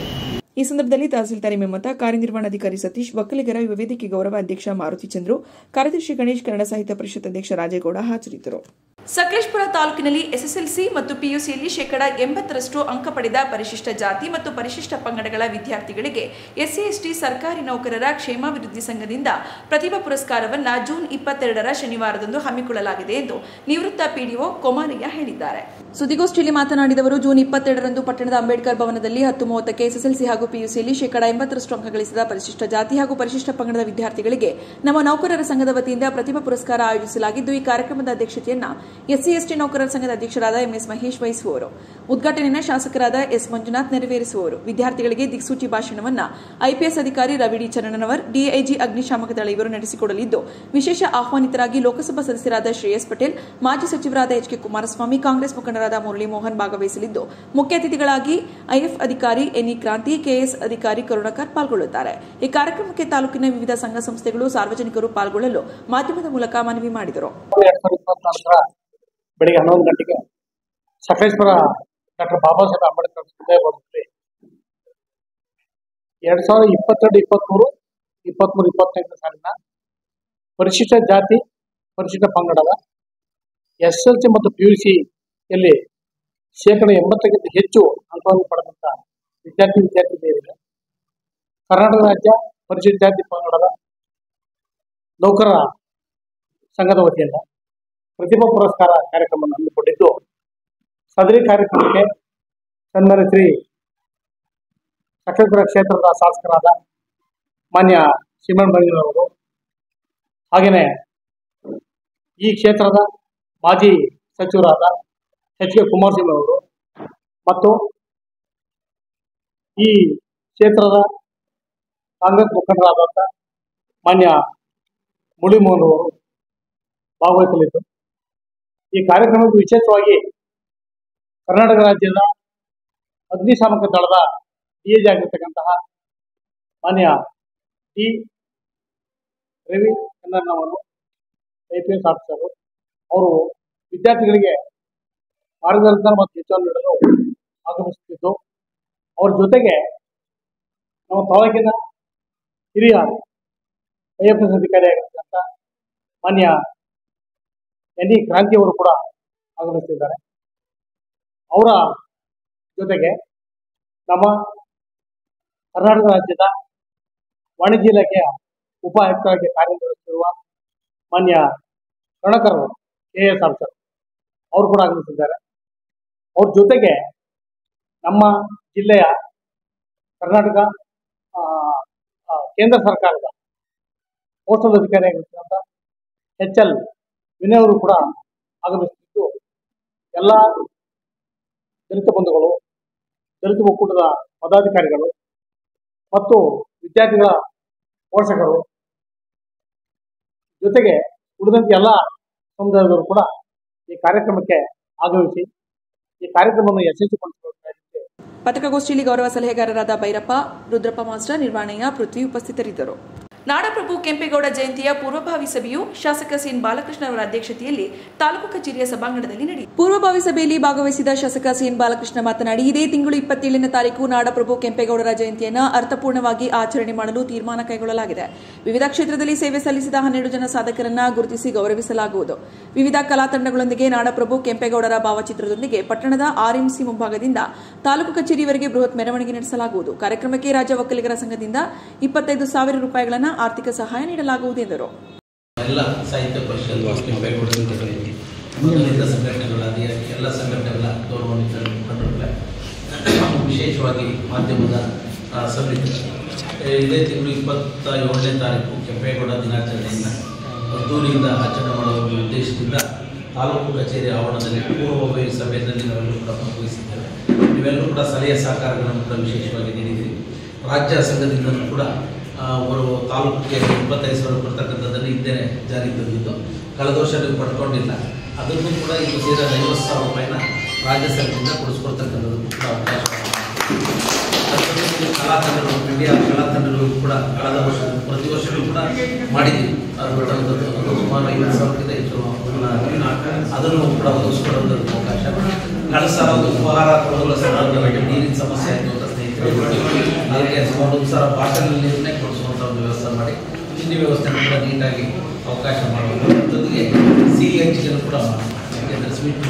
ಈ ಸಂದರ್ಭದಲ್ಲಿ ತಹಸೀಲ್ದಾರ್ ಮಮತಾ, ಕಾರ್ಯನಿರ್ವಹಣಾಧಿಕಾರಿ ಸತೀಶ್, ಒಕ್ಕಲಿಗರ ಯುವ ವೇದಿಕೆ ಗೌರವ ಅಧ್ಯಕ್ಷ ಮಾರುತಿ ಚಂದ್ರು, ಕಾರ್ಯದರ್ಶಿ ಗಣೇಶ್, ಕನ್ನಡ ಸಾಹಿತ್ಯ ಪರಿಷತ್ ಅಧ್ಯಕ್ಷ ರಾಜೇಗೌಡ ಹಾಜರಿದ್ದರು. ಸಕಲೇಶಪುರ ತಾಲೂಕಿನಲ್ಲಿ ಎಸ್ಎಸ್ಎಲ್ಸಿ ಮತ್ತು ಪಿಯುಸಿಯಲ್ಲಿ 80% ಅಂಕ ಪಡೆದ ಪರಿಶಿಷ್ಟ ಜಾತಿ ಮತ್ತು ಪರಿಶಿಷ್ಟ ಪಂಗಡಗಳ ವಿದ್ಯಾರ್ಥಿಗಳಿಗೆ ಎಸ್ಸಿ/ಎಸ್ಟಿ ಸರ್ಕಾರಿ ನೌಕರರ ಕ್ಷೇಮಾಭಿವೃದ್ಧಿ ಸಂಘದಿಂದ ಪ್ರತಿಭಾ ಪುರಸ್ಕಾರವನ್ನು ಜೂನ್ 22ರ ಶನಿವಾರದಂದು ಹಮ್ಮಿಕೊಳ್ಳಲಾಗಿದೆ ಎಂದು ನಿವೃತ್ತ ಪಿಡಿಒ ಕೊಮಾರಯ್ಯ ಹೇಳಿದ್ದಾರೆ. ಸುದ್ದಿಗೋಷ್ಠಿಯಲ್ಲಿ ಮಾತನಾಡಿದವರು, ಜೂನ್ 22ರಂದು ಪಟ್ಟಣದ ಅಂಬೇಡ್ಕರ್ ಭವನದಲ್ಲಿ 10:30ಕ್ಕೆ ಎಸ್ಎಸ್ಎಲ್ಸಿ ಹಾಗೂ ಪಿಯುಸಿಯಲ್ಲಿ 80% ಅಂಕ ಗಳಿಸಿದ ಪರಿಶಿಷ್ಟ ಜಾತಿ ಹಾಗೂ ಪರಿಶಿಷ್ಟ ಪಂಗಡದ ವಿದ್ಯಾರ್ಥಿಗಳಿಗೆ ನಮ್ಮ ನೌಕರರ ಸಂಘದ ವತಿಯಿಂದ ಪ್ರತಿಭಾ ಪುರಸ್ಕಾರ ಆಯೋಜಿಸಲಾಗಿದ್ದು, ಈ ಕಾರ್ಯಕ್ರಮದ ಅಧ್ಯಕ್ಷತೆಯನ್ನು ಎಸ್ಸಿ/ಎಸ್ಟಿ ನೌಕರರ ಸಂಘದ ಅಧ್ಯಕ್ಷರಾದ ಎಂಎಸ್ ಮಹೇಶ್ ವಹಿಸುವವರು. ಉದ್ಘಾಟನೆಯನ್ನು ಶಾಸಕರಾದ ಎಸ್ ಮಂಜುನಾಥ್ ನೆರವೇರಿಸುವವರು. ವಿದ್ಯಾರ್ಥಿಗಳಿಗೆ ದಿಕ್ಸೂಚಿ ಭಾಷಣವನ್ನು ಐಪಿಎಸ್ ಅಧಿಕಾರಿ ರವಿ ಡಿ ಚರಣನವರ್, ಡಿಐಜಿ ಅಗ್ನಿಶಾಮಕ ದಳ ಇವರು ನಡೆಸಿಕೊಡಲಿದ್ದು, ವಿಶೇಷ ಆಹ್ವಾನಿತರಾಗಿ ಲೋಕಸಭಾ ಸದಸ್ಯರಾದ ಶ್ರೇಯಸ್ ಪಟೇಲ್, ಮಾಜಿ ಸಚಿವರಾದ ಎಚ್ಕೆ ಕುಮಾರಸ್ವಾಮಿ, ಕಾಂಗ್ರೆಸ್ ಮುಖಂಡರಾದ ಮುರಳಿ ಮೋಹನ್ ಭಾಗವಹಿಸಲಿದ್ದು, ಮುಖ್ಯ ಅತಿಥಿಗಳಾಗಿ ಐಎಫ್ ಅಧಿಕಾರಿ ಎನ್ಇ ಕ್ರಾಂತಿ, ಕೆಎಸ್ ಅಧಿಕಾರಿ ಕರುಣಾಕರ್ ಪಾಲ್ಗೊಳ್ಳುತ್ತಾರೆ. ಈ ಕಾರ್ಯಕ್ರಮಕ್ಕೆ ತಾಲೂಕಿನ ವಿವಿಧ ಸಂಘ ಸಂಸ್ಥೆಗಳು, ಸಾರ್ವಜನಿಕರು ಪಾಲ್ಗೊಳ್ಳಲು ಮಾಧ್ಯಮದ ಮೂಲಕ ಮನವಿ ಮಾಡಿದರು. ಬೆಳಿಗ್ಗೆ 11 ಗಂಟೆಗೆ ಸಕಲೇಶಪುರ ಡಾಕ್ಟರ್ ಬಾಬಾ ಸಾಹೇಬ್ ಅಂಬೇಡ್ಕರ್ ಹೃದಯಭವನದಲ್ಲಿ 2022, 23, 24 ಸಾಲಿನ ಪರಿಶಿಷ್ಟ ಜಾತಿ, ಪರಿಶಿಷ್ಟ ಪಂಗಡದ ಎಸ್ಎಲ್ಸಿ ಮತ್ತು ಪಿಯುಸಿಯಲ್ಲಿ 80%ಕ್ಕಿಂತ ಹೆಚ್ಚು ಅಂಕವನ್ನು ಪಡೆದಂತ ವಿದ್ಯಾರ್ಥಿನಿಯರಿಗೆ ಕರ್ನಾಟಕ ರಾಜ್ಯ ಪರಿಶಿಷ್ಟ ಜಾತಿ ಪಂಗಡದ ನೌಕರರ ಸಂಘದ ವತಿಯಿಂದ ಪ್ರತಿಭಾ ಪುರಸ್ಕಾರ ಕಾರ್ಯಕ್ರಮವನ್ನು ಹಮ್ಮಿಕೊಂಡಿದ್ದು, ಸದರಿ ಕಾರ್ಯಕ್ರಮಕ್ಕೆ ಸನ್ಮಾನ್ಯ ಶ್ರೀ ಸಕಲೇಶಪುರ ಕ್ಷೇತ್ರದ ಶಾಸಕರಾದ ಮಾನ್ಯ ಶ್ರೀಮಂತ್ ಮಂಜುರವರು, ಹಾಗೆಯೇ ಈ ಕ್ಷೇತ್ರದ ಮಾಜಿ ಸಚಿವರಾದ ಎಚ್ಕೆ ಕುಮಾರಸ್ವಾಮಿ ಅವರು ಮತ್ತು ಈ ಕ್ಷೇತ್ರದ ಕಾಂಗ್ರೆಸ್ ಮುಖಂಡರಾದಂಥ ಮಾನ್ಯ ಮುರಳಿ ಮೋಹನ್ ಅವರು ಭಾಗವಹಿಸಲಿದ್ದು, ಈ ಕಾರ್ಯಕ್ರಮಕ್ಕೆ ವಿಶೇಷವಾಗಿ ಕರ್ನಾಟಕ ರಾಜ್ಯದ ಅಗ್ನಿಶಾಮಕ ದಳದ ಡಿಐಜಿ ಆಗಿರ್ತಕ್ಕಂತಹ ಮಾನ್ಯ ಟಿ ರವಿ ಚಂದ್ರನವರು, ಐಪಿಎಸ್ ಆಫೀಸರು, ಅವರು ವಿದ್ಯಾರ್ಥಿಗಳಿಗೆ ಮಾರ್ಗದರ್ಶನ ಮತ್ತು ಹೆಚ್ಚನ್ನು ನೀಡಲು ಆಗಮಿಸುತ್ತಿದ್ದು, ಅವರ ಜೊತೆಗೆ ನಮ್ಮ ತಾಲೂಕಿನ ಹಿರಿಯ ಐಎಫ್ಎಸ್ ಅಧಿಕಾರಿಯಾಗಿರ್ತಕ್ಕಂಥ ಮಾನ್ಯ ಎನ್ಇ ಕ್ರಾಂತಿ ಅವರು ಕೂಡ ಆಗಮಿಸುತ್ತಿದ್ದಾರೆ. ಅವರ ಜೊತೆಗೆ ನಮ್ಮ ಕರ್ನಾಟಕ ರಾಜ್ಯದ ವಾಣಿಜ್ಯ ಇಲಾಖೆಯ ಉಪ ಆಯುಕ್ತರಾಗಿ ಕಾರ್ಯನಿರ್ವಹಿಸುತ್ತಿರುವ ಮಾನ್ಯ ಕರುಣಾಕರ್ ಕೆಎಸ್ ಆಫೀಸರ್ ಅವರು ಕೂಡ ಆಗಮಿಸಿದ್ದಾರೆ. ಅವ್ರ ಜೊತೆಗೆ ನಮ್ಮ ಜಿಲ್ಲೆಯ ಕರ್ನಾಟಕ ಕೇಂದ್ರ ಸರ್ಕಾರದ ಪೋಸ್ಟಲ್ ಅಧಿಕಾರಿಯಾಗಿರ್ತಕ್ಕಂಥ HL ವಿನಯ್ ಅವರು ಕೂಡ ಆಗಮಿಸುತ್ತಿದ್ದು, ಎಲ್ಲ ದಲಿತ ಬಂಧುಗಳು, ದಲಿತ ಒಕ್ಕೂಟದ ಪದಾಧಿಕಾರಿಗಳು ಮತ್ತು ವಿದ್ಯಾರ್ಥಿಗಳ ಪೋಷಕರು ಜೊತೆಗೆ ಉಳಿದಂತೆ ಎಲ್ಲ ಸಮುದಾಯದವರು ಕೂಡ ಈ ಕಾರ್ಯಕ್ರಮಕ್ಕೆ ಆಗಮಿಸಿ ಈ ಕಾರ್ಯಕ್ರಮವನ್ನು ಯಶಸ್ವಿಗೊಳಿಸಬೇಕಾಗಿದೆ. ಪತ್ರಿಕಾಗೋಷ್ಠಿಯಲ್ಲಿ ಗೌರವ ಸಲಹೆಗಾರರಾದ ಭೈರಪ್ಪ, ರುದ್ರಪ್ಪ ಮಾಸ್ಟರ್, ನಿರ್ವಾಣಯ್ಯ, ಪೃಥ್ವಿ ಉಪಸ್ಥಿತರಿದ್ದರು. ನಾಡಪ್ರಭು ಕೆಂಪೇಗೌಡ ಜಯಂತಿಯ ಪೂರ್ವಭಾವಿ ಸಭೆಯು ಶಾಸಕ ಸಿಎನ್ ಬಾಲಕೃಷ್ಣ ಅವರ ಅಧ್ಯಕ್ಷತೆಯಲ್ಲಿ ತಾಲೂಕು ಕಚೇರಿಯ ಸಭಾಂಗಣದಲ್ಲಿ ನಡೆಯಿತು. ಪೂರ್ವಭಾವಿ ಸಭೆಯಲ್ಲಿ ಭಾಗವಹಿಸಿದ ಶಾಸಕ ಸಿಎನ್ ಬಾಲಕೃಷ್ಣ ಮಾತನಾಡಿ, ಇದೇ ತಿಂಗಳು 27ನೇ ತಾರೀಕು ನಾಡಪ್ರಭು ಕೆಂಪೇಗೌಡರ ಜಯಂತಿಯನ್ನು ಅರ್ಥಪೂರ್ಣವಾಗಿ ಆಚರಣೆ ಮಾಡಲು ತೀರ್ಮಾನ ಕೈಗೊಳ್ಳಲಾಗಿದೆ. ವಿವಿಧ ಕ್ಷೇತ್ರದಲ್ಲಿ ಸೇವೆ ಸಲ್ಲಿಸಿದ 12 ಜನ ಸಾಧಕರನ್ನ ಗುರುತಿಸಿ ಗೌರವಿಸಲಾಗುವುದು. ವಿವಿಧ ಕಲಾ ತಂಡಗಳೊಂದಿಗೆ ನಾಡಪ್ರಭು ಕೆಂಪೇಗೌಡರ ಭಾವಚಿತ್ರದೊಂದಿಗೆ ಪಟ್ಟಣದ RMC ಮುಂಭಾಗದಿಂದ ತಾಲೂಕು ಕಚೇರಿವರೆಗೆ ಬೃಹತ್ ಮೆರವಣಿಗೆ ನಡೆಸಲಾಗುವುದು. ಕಾರ್ಯಕ್ರಮಕ್ಕೆ ರಾಜ್ಯ ಒಕ್ಕಲಿಗರ ಸಂಘದಿಂದ 25,000 ರೂಪಾಯಿಗಳನ್ನು ಆರ್ಥಿಕ ಸಹಾಯ ನೀಡಲಾಗುವುದು ಎಂದರು. ಎಲ್ಲ ಸಾಹಿತ್ಯ ಪರಿಷತ್ ಕೆಂಪೇಗೌಡರ ಮೊದಲಿದ್ದ ಸಂಘಟನೆಗಳಾದ ಎಲ್ಲ ಸಂಘಟನೆಗಳ ಗೌರವಾನ್ವಿತ ಮುಖಂಡರುಗಳ ವಿಶೇಷವಾಗಿ ಮಾಧ್ಯಮದ ಸಮಿತಿ ಇದೇ ತಿಂಗಳು 27ನೇ ತಾರೀಕು ಕೆಂಪೇಗೌಡ ದಿನಾಚರಣೆಯನ್ನು ಅದ್ದೂರಿಯಿಂದ ಆಚರಣೆ ಮಾಡುವ ಉದ್ದೇಶದಿಂದ ತಾಲೂಕು ಕಚೇರಿ ಆವರಣದಲ್ಲಿ ಪೂರ್ವಭಾವಿ ಸಭೆಯಲ್ಲಿ ನಾವೆಲ್ಲರೂ ಕೂಡ ಭಾಗವಹಿಸಿದ್ದೇವೆ. ನೀವೆಲ್ಲರೂ ಕೂಡ ಸಲಹೆ ಸಹಕಾರಗಳನ್ನು ಕೂಡ ವಿಶೇಷವಾಗಿ ನೀಡಿದ್ದೀರಿ. ರಾಜ್ಯ ಸಂಘದಿಂದಲೂ ಕೂಡ ಅವರು ತಾಲೂಕಿಗೆ 25,000 ಕೊಡ್ತಕ್ಕಂಥದ್ದನ್ನು ಹಿಂದೆ ಜಾರಿಗೆ ತಂದಿದ್ದು, ಕಳೆದ ವರ್ಷ ನೀವು ಪಡ್ಕೊಂಡಿಲ್ಲ, ಅದನ್ನು ಕೂಡ ಇದು ಸೇರಿ 50,000 ರೂಪಾಯಿನ ರಾಜ್ಯ ಸಂಘದಿಂದ ಕೊಡಿಸ್ಕೊಡ್ತಕ್ಕಂಥದ್ದು ಕೂಡ ಅವಕಾಶ. ಕಲಾ ತಂಡಗಳು, ಇಂಡಿಯಾ ಕಲಾ ತಂಡಗಳು ಕೂಡ ಕಳೆದ ವರ್ಷ ಪ್ರತಿ ವರ್ಷವೂ ಕೂಡ ಮಾಡಿದ್ದೀವಿ. ಅದು ಸುಮಾರು 50,000ಕ್ಕಿಂತ ಹೆಚ್ಚು ಅದನ್ನು ಕೂಡ ಒದಗಿಸ್ಕೊಡುವಂಥದ್ದು ಅವಕಾಶ. ಕಳೆದ ಸಾಲ ಉಪಹಾರ ಕೊಡುವ ಸಂದರ್ಭದಲ್ಲಿ ನೀರಿನ ಸಮಸ್ಯೆ ಆಯಿತು ಅಂತ ಸ್ನೇಹಿತರು ಅದಕ್ಕೆ ಸುಮಾರು 1 ಸಾವಿರ ಬಾಟಲ್ ನೀರನ್ನೇ ಕೊಡಿಸುವಂಥ ಒಂದು ವ್ಯವಸ್ಥೆ ಮಾಡಿ ತಿಂಡಿ ವ್ಯವಸ್ಥೆಯನ್ನು ಕೂಡ ನೀಟಾಗಿ ಅವಕಾಶ ಮಾಡುವುದು. ಜೊತೆಗೆ CNG ಕೂಡ ಮಾಡಿ, ಯಾಕೆಂದರೆ ಸ್ವೀಟ್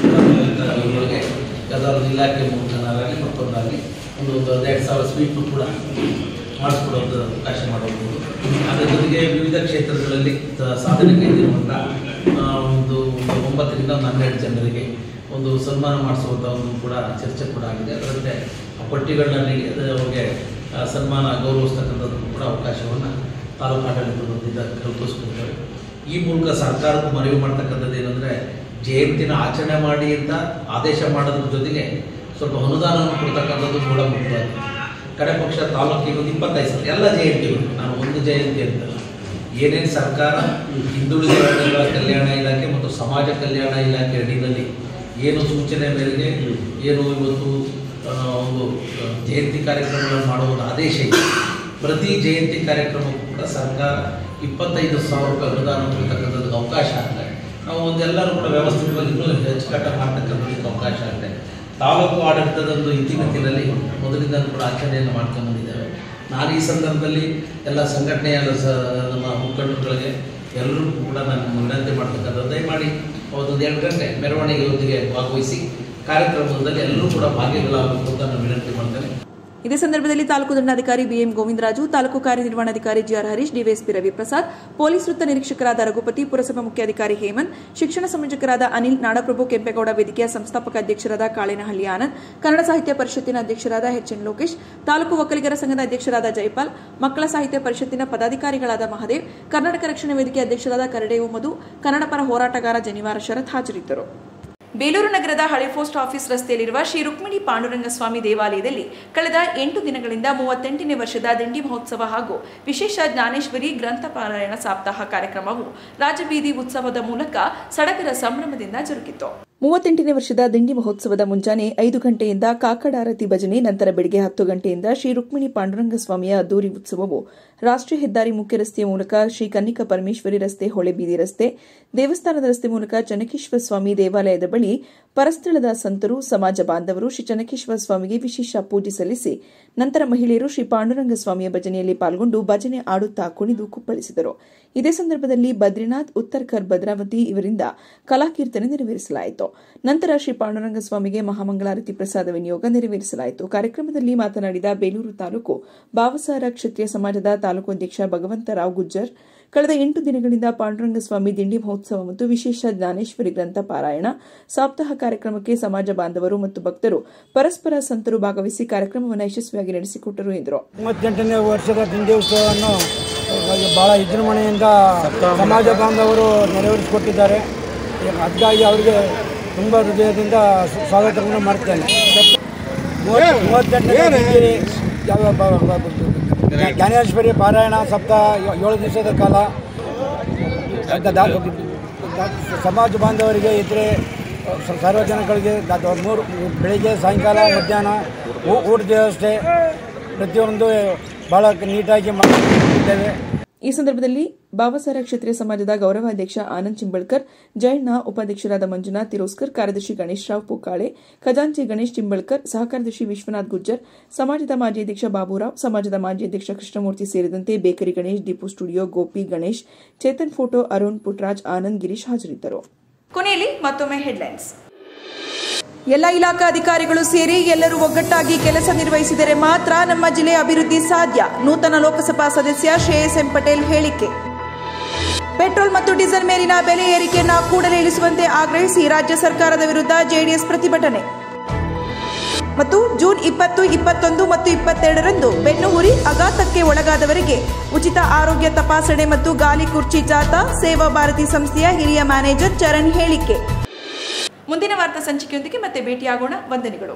ಇವರಿಗೆ ಯಾವುದಾದ್ರು ಇಲಾಖೆ ಮೂಲಕನಾಗಲಿ ಮತ್ತೊಂದಾಗಲಿ ಒಂದು 12,000 ಸ್ವೀಟ್ನು ಕೂಡ ಮಾಡಿಸ್ಕೊಡುವಂಥ ಅವಕಾಶ ಮಾಡಬಹುದು. ಅದರ ಜೊತೆಗೆ ವಿವಿಧ ಕ್ಷೇತ್ರಗಳಲ್ಲಿ ಸಾಧನೆ ಕೈಗೊಂಡ ಒಂದು 9 ರಿಂದ 12 ಜನರಿಗೆ ಒಂದು ಸನ್ಮಾನ ಮಾಡಿಸುವಂಥ ಒಂದು ಕೂಡ ಚರ್ಚೆ ಕೂಡ ಆಗಿದೆ. ಅದರಂತೆ ಪಟ್ಟಿಗಳನ್ನ ನೀಡಿ ಅವರಿಗೆ ಸನ್ಮಾನ ಗೌರವಿಸ್ತಕ್ಕಂಥದ್ದು ಕೂಡ ಅವಕಾಶವನ್ನು ತಾಲೂಕು ಆಡಳಿತದಿಂದ ಕಲ್ಪಿಸ್ಕೊಳ್ತಾರೆ. ಈ ಮೂಲಕ ಸರ್ಕಾರಕ್ಕೂ ಮನವಿ ಮಾಡ್ತಕ್ಕಂಥದ್ದು ಏನಂದರೆ, ಜಯಂತಿನ ಆಚರಣೆ ಮಾಡಿ ಅಂತ ಆದೇಶ ಮಾಡೋದ್ರ ಜೊತೆಗೆ ಸ್ವಲ್ಪ ಅನುದಾನವನ್ನು ಕೊಡ್ತಕ್ಕಂಥದ್ದು ಕೂಡ ಮುಖ್ಯವಾಗಿದೆ. ಕಡೆ ಪಕ್ಷ ತಾಲೂಕಿಗೆ ಒಂದು 25,000 ಎಲ್ಲ ಜಯಂತಿಗಳು, ನಾನು ಒಂದು ಜಯಂತಿ ಅಂತಲ್ಲ, ಏನೇನು ಸರ್ಕಾರ ಹಿಂದುಳಿದ ವರ್ಗಗಳ ಕಲ್ಯಾಣ ಇಲಾಖೆ ಮತ್ತು ಸಮಾಜ ಕಲ್ಯಾಣ ಇಲಾಖೆ ಅಡಿಯಲ್ಲಿ ಏನು ಸೂಚನೆ ಮೇರೆಗೆ ಏನು ಇವತ್ತು ಒಂದು ಜಯಂತಿ ಕಾರ್ಯಕ್ರಮಗಳನ್ನು ಮಾಡುವುದು ಆದೇಶ ಇದೆ. ಪ್ರತಿ ಜಯಂತಿ ಕಾರ್ಯಕ್ರಮಕ್ಕೂ ಕೂಡ ಸರ್ಕಾರ 25,000 ರೂಪಾಯಿ ಅನುದಾನ ಕೊಡ್ತಕ್ಕಂಥದ್ದು ಅವಕಾಶ ಆಗಿದೆ. ನಾವು ಒಂದೆಲ್ಲರೂ ಕೂಡ ವ್ಯವಸ್ಥಿತವಾಗಿ ಇನ್ನೂ ಹೆಚ್ಚುಕಟ್ಟಾಗಿ ಮಾಡ್ತಕ್ಕಂಥದ್ದಕ್ಕೆ ಅವಕಾಶ ಆಗಿದೆ. ತಾಲೂಕು ಆಡಳಿತದಂದು ಇತಿಮಿತಿನಲ್ಲಿ ಮೊದಲಿಂದ ಕೂಡ ಆಚರಣೆಯನ್ನು ಮಾಡ್ಕೊಂಡು ಬಂದಿದ್ದೇವೆ. ನಾನು ಈ ಸಂದರ್ಭದಲ್ಲಿ ಎಲ್ಲ ಸಂಘಟನೆಯ ನಮ್ಮ ಮುಖಂಡರುಗಳಿಗೆ ಎಲ್ಲರೂ ಕೂಡ ನಾನು ವಿನಂತಿ ಮಾಡ್ತಕ್ಕಂಥದ್ದು, ದಯಮಾಡಿ ಅವತ್ತೊಂದು 2 ಗಂಟೆ ಮೆರವಣಿಗೆಯೊಂದಿಗೆ ಭಾಗವಹಿಸಿ ಕಾರ್ಯಕ್ರಮದಲ್ಲಿ ಎಲ್ಲರೂ ಕೂಡ ಭಾಗಿಗಳಾಗಬೇಕು ಅಂತ ನಾನು ವಿನಂತಿ ಮಾಡ್ತೇನೆ. ಇದೇ ಸಂದರ್ಭದಲ್ಲಿ ತಾಲೂಕು ದಂಡಾಧಿಕಾರಿ BM ಗೋವಿಂದರಾಜು, ತಾಲೂಕು ಕಾರ್ಯನಿರ್ವಹಣಾಧಿಕಾರಿ GR Harish, DVSP Raviprasad, police ವೃತ್ತ ನಿರೀಕ್ಷಕರಾದ ರಘುಪತಿ, ಪುರಸಭಾ ಮುಖ್ಯಾಧಿಕಾರಿ ಹೇಮಂತ್, ಶಿಕ್ಷಣ ಸಂಯೋಜಕರಾದ ಅನಿಲ್, ನಾಡಪ್ರಭು ಕೆಂಪೇಗೌಡ ವೇದಿಕೆಯ ಸಂಸ್ಥಾಪಕ ಅಧ್ಯಕ್ಷರಾದ ಕಾಳೇನಹಳ್ಳಿ ಆನಂದ್, ಕನ್ನಡ ಸಾಹಿತ್ಯ ಪರಿಷತ್ತಿನ ಅಧ್ಯಕ್ಷರಾದ HN ಲೋಕೇಶ್, ತಾಲೂಕು ಒಕ್ಕಲಿಗರ ಸಂಘದ ಅಧ್ಯಕ್ಷರಾದ ಜೈಪಾಲ್, ಮಕ್ಕಳ ಸಾಹಿತ್ಯ ಪರಿಷತ್ತಿನ ಪದಾಧಿಕಾರಿಗಳಾದ ಮಹದೇವ್, ಕರ್ನಾಟಕ ರಕ್ಷಣಾ ವೇದಿಕೆ ಅಧ್ಯಕ್ಷರಾದ ಕರಡೇವು ಮಧು, ಕನ್ನಡ ಪರ ಹೋರಾಟಗಾರ ಜನಿವಾರ ಶರತ್ ಹಾಜರಿದ್ದರು. ಬೇಲೂರು ನಗರದ ಹಳೆ ಪೋಸ್ಟ್ ಆಫೀಸ್ ರಸ್ತೆಯಲ್ಲಿರುವ ಶ್ರೀ ರುಕ್ಮಿಣಿ ಪಾಂಡುರಂಗಸ್ವಾಮಿ ದೇವಾಲಯದಲ್ಲಿ ಕಳೆದ 8 ದಿನಗಳಿಂದ 38ನೇ ವರ್ಷದ ದಿಂಡಿ ಮಹೋತ್ಸವ ಹಾಗೂ ವಿಶೇಷ ಜ್ಞಾನೇಶ್ವರಿ ಗ್ರಂಥ ಪಾರಾಯಣ ಸಪ್ತಾಹ ಕಾರ್ಯಕ್ರಮವು ರಾಜಬೀದಿ ಉತ್ಸವದ ಮೂಲಕ ಸಡಗರ ಸಂಭ್ರಮದಿಂದ ಜರುಗಿತು. 38ನೇ ವರ್ಷದ ದಿಂಡಿ ಮಹೋತ್ಸವದ ಮುಂಜಾನೆ 5 ಗಂಟೆಯಿಂದ ಕಾಕಡಾರತಿ ಭಜನೆ, ನಂತರ ಬೆಳಗ್ಗೆ 10 ಗಂಟೆಯಿಂದ ಶ್ರೀ ರುಕ್ಮಿಣಿ ಪಾಂಡುರಂಗಸ್ವಾಮಿಯ ಅದ್ದೂರಿ ಉತ್ಸವವು ರಾಷ್ಟ್ರೀಯ ಹೆದ್ದಾರಿ ಮುಖ್ಯ ರಸ್ತೆಯ ಮೂಲಕ ಶ್ರೀ ಕನ್ನಿಕಾ ಪರಮೇಶ್ವರಿ ರಸ್ತೆ, ಹೊಳೆಬೀದಿ ರಸ್ತೆ, ದೇವಸ್ಥಾನದ ರಸ್ತೆ ಮೂಲಕ ಚನ್ನಕೇಶ್ವರ ಸ್ವಾಮಿ ದೇವಾಲಯದ ಬಳಿ ಪರಸ್ಥಳದ ಸಂತರು, ಸಮಾಜ ಬಾಂಧವರು ಶ್ರೀ ಚನ್ನಕೇಶ್ವರ ಸ್ವಾಮಿಗೆ ವಿಶೇಷ ಪೂಜೆ ಸಲ್ಲಿಸಿ ನಂತರ ಮಹಿಳೆಯರು ಶ್ರೀ ಪಾಂಡುರಂಗ ಸ್ವಾಮಿಯ ಭಜನೆಯಲ್ಲಿ ಪಾಲ್ಗೊಂಡು ಭಜನೆ ಆಡುತ್ತಾ ಕುಣಿದು ಕುಪ್ಪಳಿಸಿದರು. ಇದೇ ಸಂದರ್ಭದಲ್ಲಿ ಬದ್ರಿನಾಥ್, ಉತ್ತರ್ಕರ್, ಭದ್ರಾವತಿ ಇವರಿಂದ ಕಲಾಕೀರ್ತನೆ ನೆರವೇರಿಸಲಾಯಿತು. ನಂತರ ಶ್ರೀ ಪಾಂಡುರಂಗ ಸ್ವಾಮಿಗೆ ಮಹಾಮಂಗಳಾರತಿ ಪ್ರಸಾದ ವಿನಿಯೋಗ ನೆರವೇರಿಸಲಾಯಿತು. ಕಾರ್ಯಕ್ರಮದಲ್ಲಿ ಮಾತನಾಡಿದ ಬೇಲೂರು ತಾಲೂಕು ಭಾವಸಾರ ಕ್ಷತ್ರಿಯ ಸಮಾಜದ ತಾಲೂಕು ಅಧ್ಯಕ್ಷ ಭಗವಂತರಾವ್ ಗುಜ್ಜರ್, ಕಳೆದ 8 ದಿನಗಳಿಂದ ಪಾಂಡುರಂಗ ಸ್ವಾಮಿ ದಿಂಡಿ ಮಹೋತ್ಸವ ಮತ್ತು ವಿಶೇಷ ಜ್ಞಾನೇಶ್ವರಿ ಗ್ರಂಥ ಪಾರಾಯಣ ಸಪ್ತಾಹ ಕಾರ್ಯಕ್ರಮಕ್ಕೆ ಸಮಾಜ ಬಾಂಧವರು ಮತ್ತು ಭಕ್ತರು, ಪರಸ್ಪರ ಸಂತರು ಭಾಗವಹಿಸಿ ಕಾರ್ಯಕ್ರಮವನ್ನು ಯಶಸ್ವಿಯಾಗಿ ನಡೆಸಿಕೊಟ್ಟರು ಎಂದರು. 38ನೇ ವರ್ಷದ ದಿಂಡಿ ಉತ್ಸವವನ್ನು ಬಹಳ ವಿಜೃಂಭಣೆಯಿಂದ ಸಮಾಜ ಬಾಂಧವರು ನೆರವೇರಿಸಿಕೊಟ್ಟಿದ್ದಾರೆ. ಅದಕ್ಕಾಗಿ ಅವರಿಗೆ ತುಂಬ ಹೃದಯದಿಂದ ಸ್ವಾಗತವನ್ನು ಮಾಡ್ತೇನೆ. 38ನೇ ಜ್ಞಾನೇಶ್ವರಿ ಪಾರಾಯಣ ಸಪ್ತಾಹ 7 ದಿವಸದ ಕಾಲ ಸಮಾಜ ಬಾಂಧವರಿಗೆ ಇತರೆ ಸಾರ್ವಜನಿಕರಿಗೆ ಬೆಳಿಗ್ಗೆ ಸಾಯಂಕಾಲ ಮಧ್ಯಾಹ್ನ ಊಟದ ವ್ಯವಸ್ಥೆ ಪ್ರತಿಯೊಂದು ಭಾಳ ನೀಟಾಗಿ ಮಾಡಿದ್ದೇವೆ. ಈ ಸಂದರ್ಭದಲ್ಲಿ ಬಾಬಾಸಾರ ಕ್ಷತ್ರಿಯ ಸಮಾಜದ ಗೌರವಾಧ್ಯಕ್ಷ ಆನಂದ್ ಚಿಂಬಳ್ಕರ್, ಜೈಣ್ನ ಉಪಾಧ್ಯಕ್ಷರಾದ ಮಂಜುನಾಥ್ ತಿರೋಸ್ಕರ್, ಕಾರ್ಯದರ್ಶಿ ಗಣೇಶ್ ರಾವ್ ಪೂಕಾಳೆ, ಖಜಾಂಚಿ ಗಣೇಶ್ ಚಿಂಬಳ್ಕರ್, ಸಹ ಕಾರ್ಯದರ್ಶಿ ವಿಶ್ವನಾಥ್ ಗುಜ್ಜರ್, ಸಮಾಜದ ಮಾಜಿ ಅಧ್ಯಕ್ಷ ಬಾಬುರಾವ್, ಸಮಾಜದ ಮಾಜಿ ಅಧ್ಯಕ್ಷ ಕೃಷ್ಣಮೂರ್ತಿ ಸೇರಿದಂತೆ bakery Ganesh, depot studio Gopi Ganesh, Chetan photo, Arun, Puttaraj, Anand, Girish ಹಾಜರಿದ್ದರು. ಕೊನೆಯಲ್ಲಿ ಮತ್ತೊಮ್ಮೆ ಹೆಡ್ಲೈನ್ಸ್. ಎಲ್ಲ ಇಲಾಖಾ ಅಧಿಕಾರಿಗಳು ಸೇರಿ ಎಲ್ಲರೂ ಒಗ್ಗಟ್ಟಾಗಿ ಕೆಲಸ ನಿರ್ವಹಿಸಿದರೆ ಮಾತ್ರ ನಮ್ಮ ಜಿಲ್ಲೆ ಅಭಿವೃದ್ಧಿ ಸಾಧ್ಯ. ನೂತನ ಲೋಕಸಭಾ ಸದಸ್ಯ ಶ್ರೇಯಸ್ ಎಂ ಪಟೇಲ್ ಹೇಳಿಕೆ. ಪೆಟ್ರೋಲ್ ಮತ್ತು ಡೀಸೆಲ್ ಮೇಲಿನ ಬೆಲೆ ಏರಿಕೆಯನ್ನು ಕೂಡಲೇ ಇಳಿಸುವಂತೆ ಆಗ್ರಹಿಸಿ ರಾಜ್ಯ ಸರ್ಕಾರದ ವಿರುದ್ಧ ಜೆಡಿಎಸ್ ಪ್ರತಿಭಟನೆ. ಮತ್ತು ಜೂನ್ 20, 21 ಮತ್ತು 22ರಂದು ಬೆನ್ನುಹುರಿ ಅಘಾತಕ್ಕೆ ಒಳಗಾದವರಿಗೆ ಉಚಿತ ಆರೋಗ್ಯ ತಪಾಸಣೆ ಮತ್ತು ಗಾಲಿ ಕುರ್ಚಿ ಜಾಥಾ. ಸೇವಾ ಭಾರತಿ ಸಂಸ್ಥೆಯ ಹಿರಿಯ ಮ್ಯಾನೇಜರ್ ಚರಣ್ ಹೇಳಿಕೆ. ಮುಂದಿನ ವಾರ್ತಾ ಸಂಚಿಕೆಯೊಂದಿಗೆ ಮತ್ತೆ ಭೇಟಿಯಾಗೋಣ. ವಂದನೆಗಳು.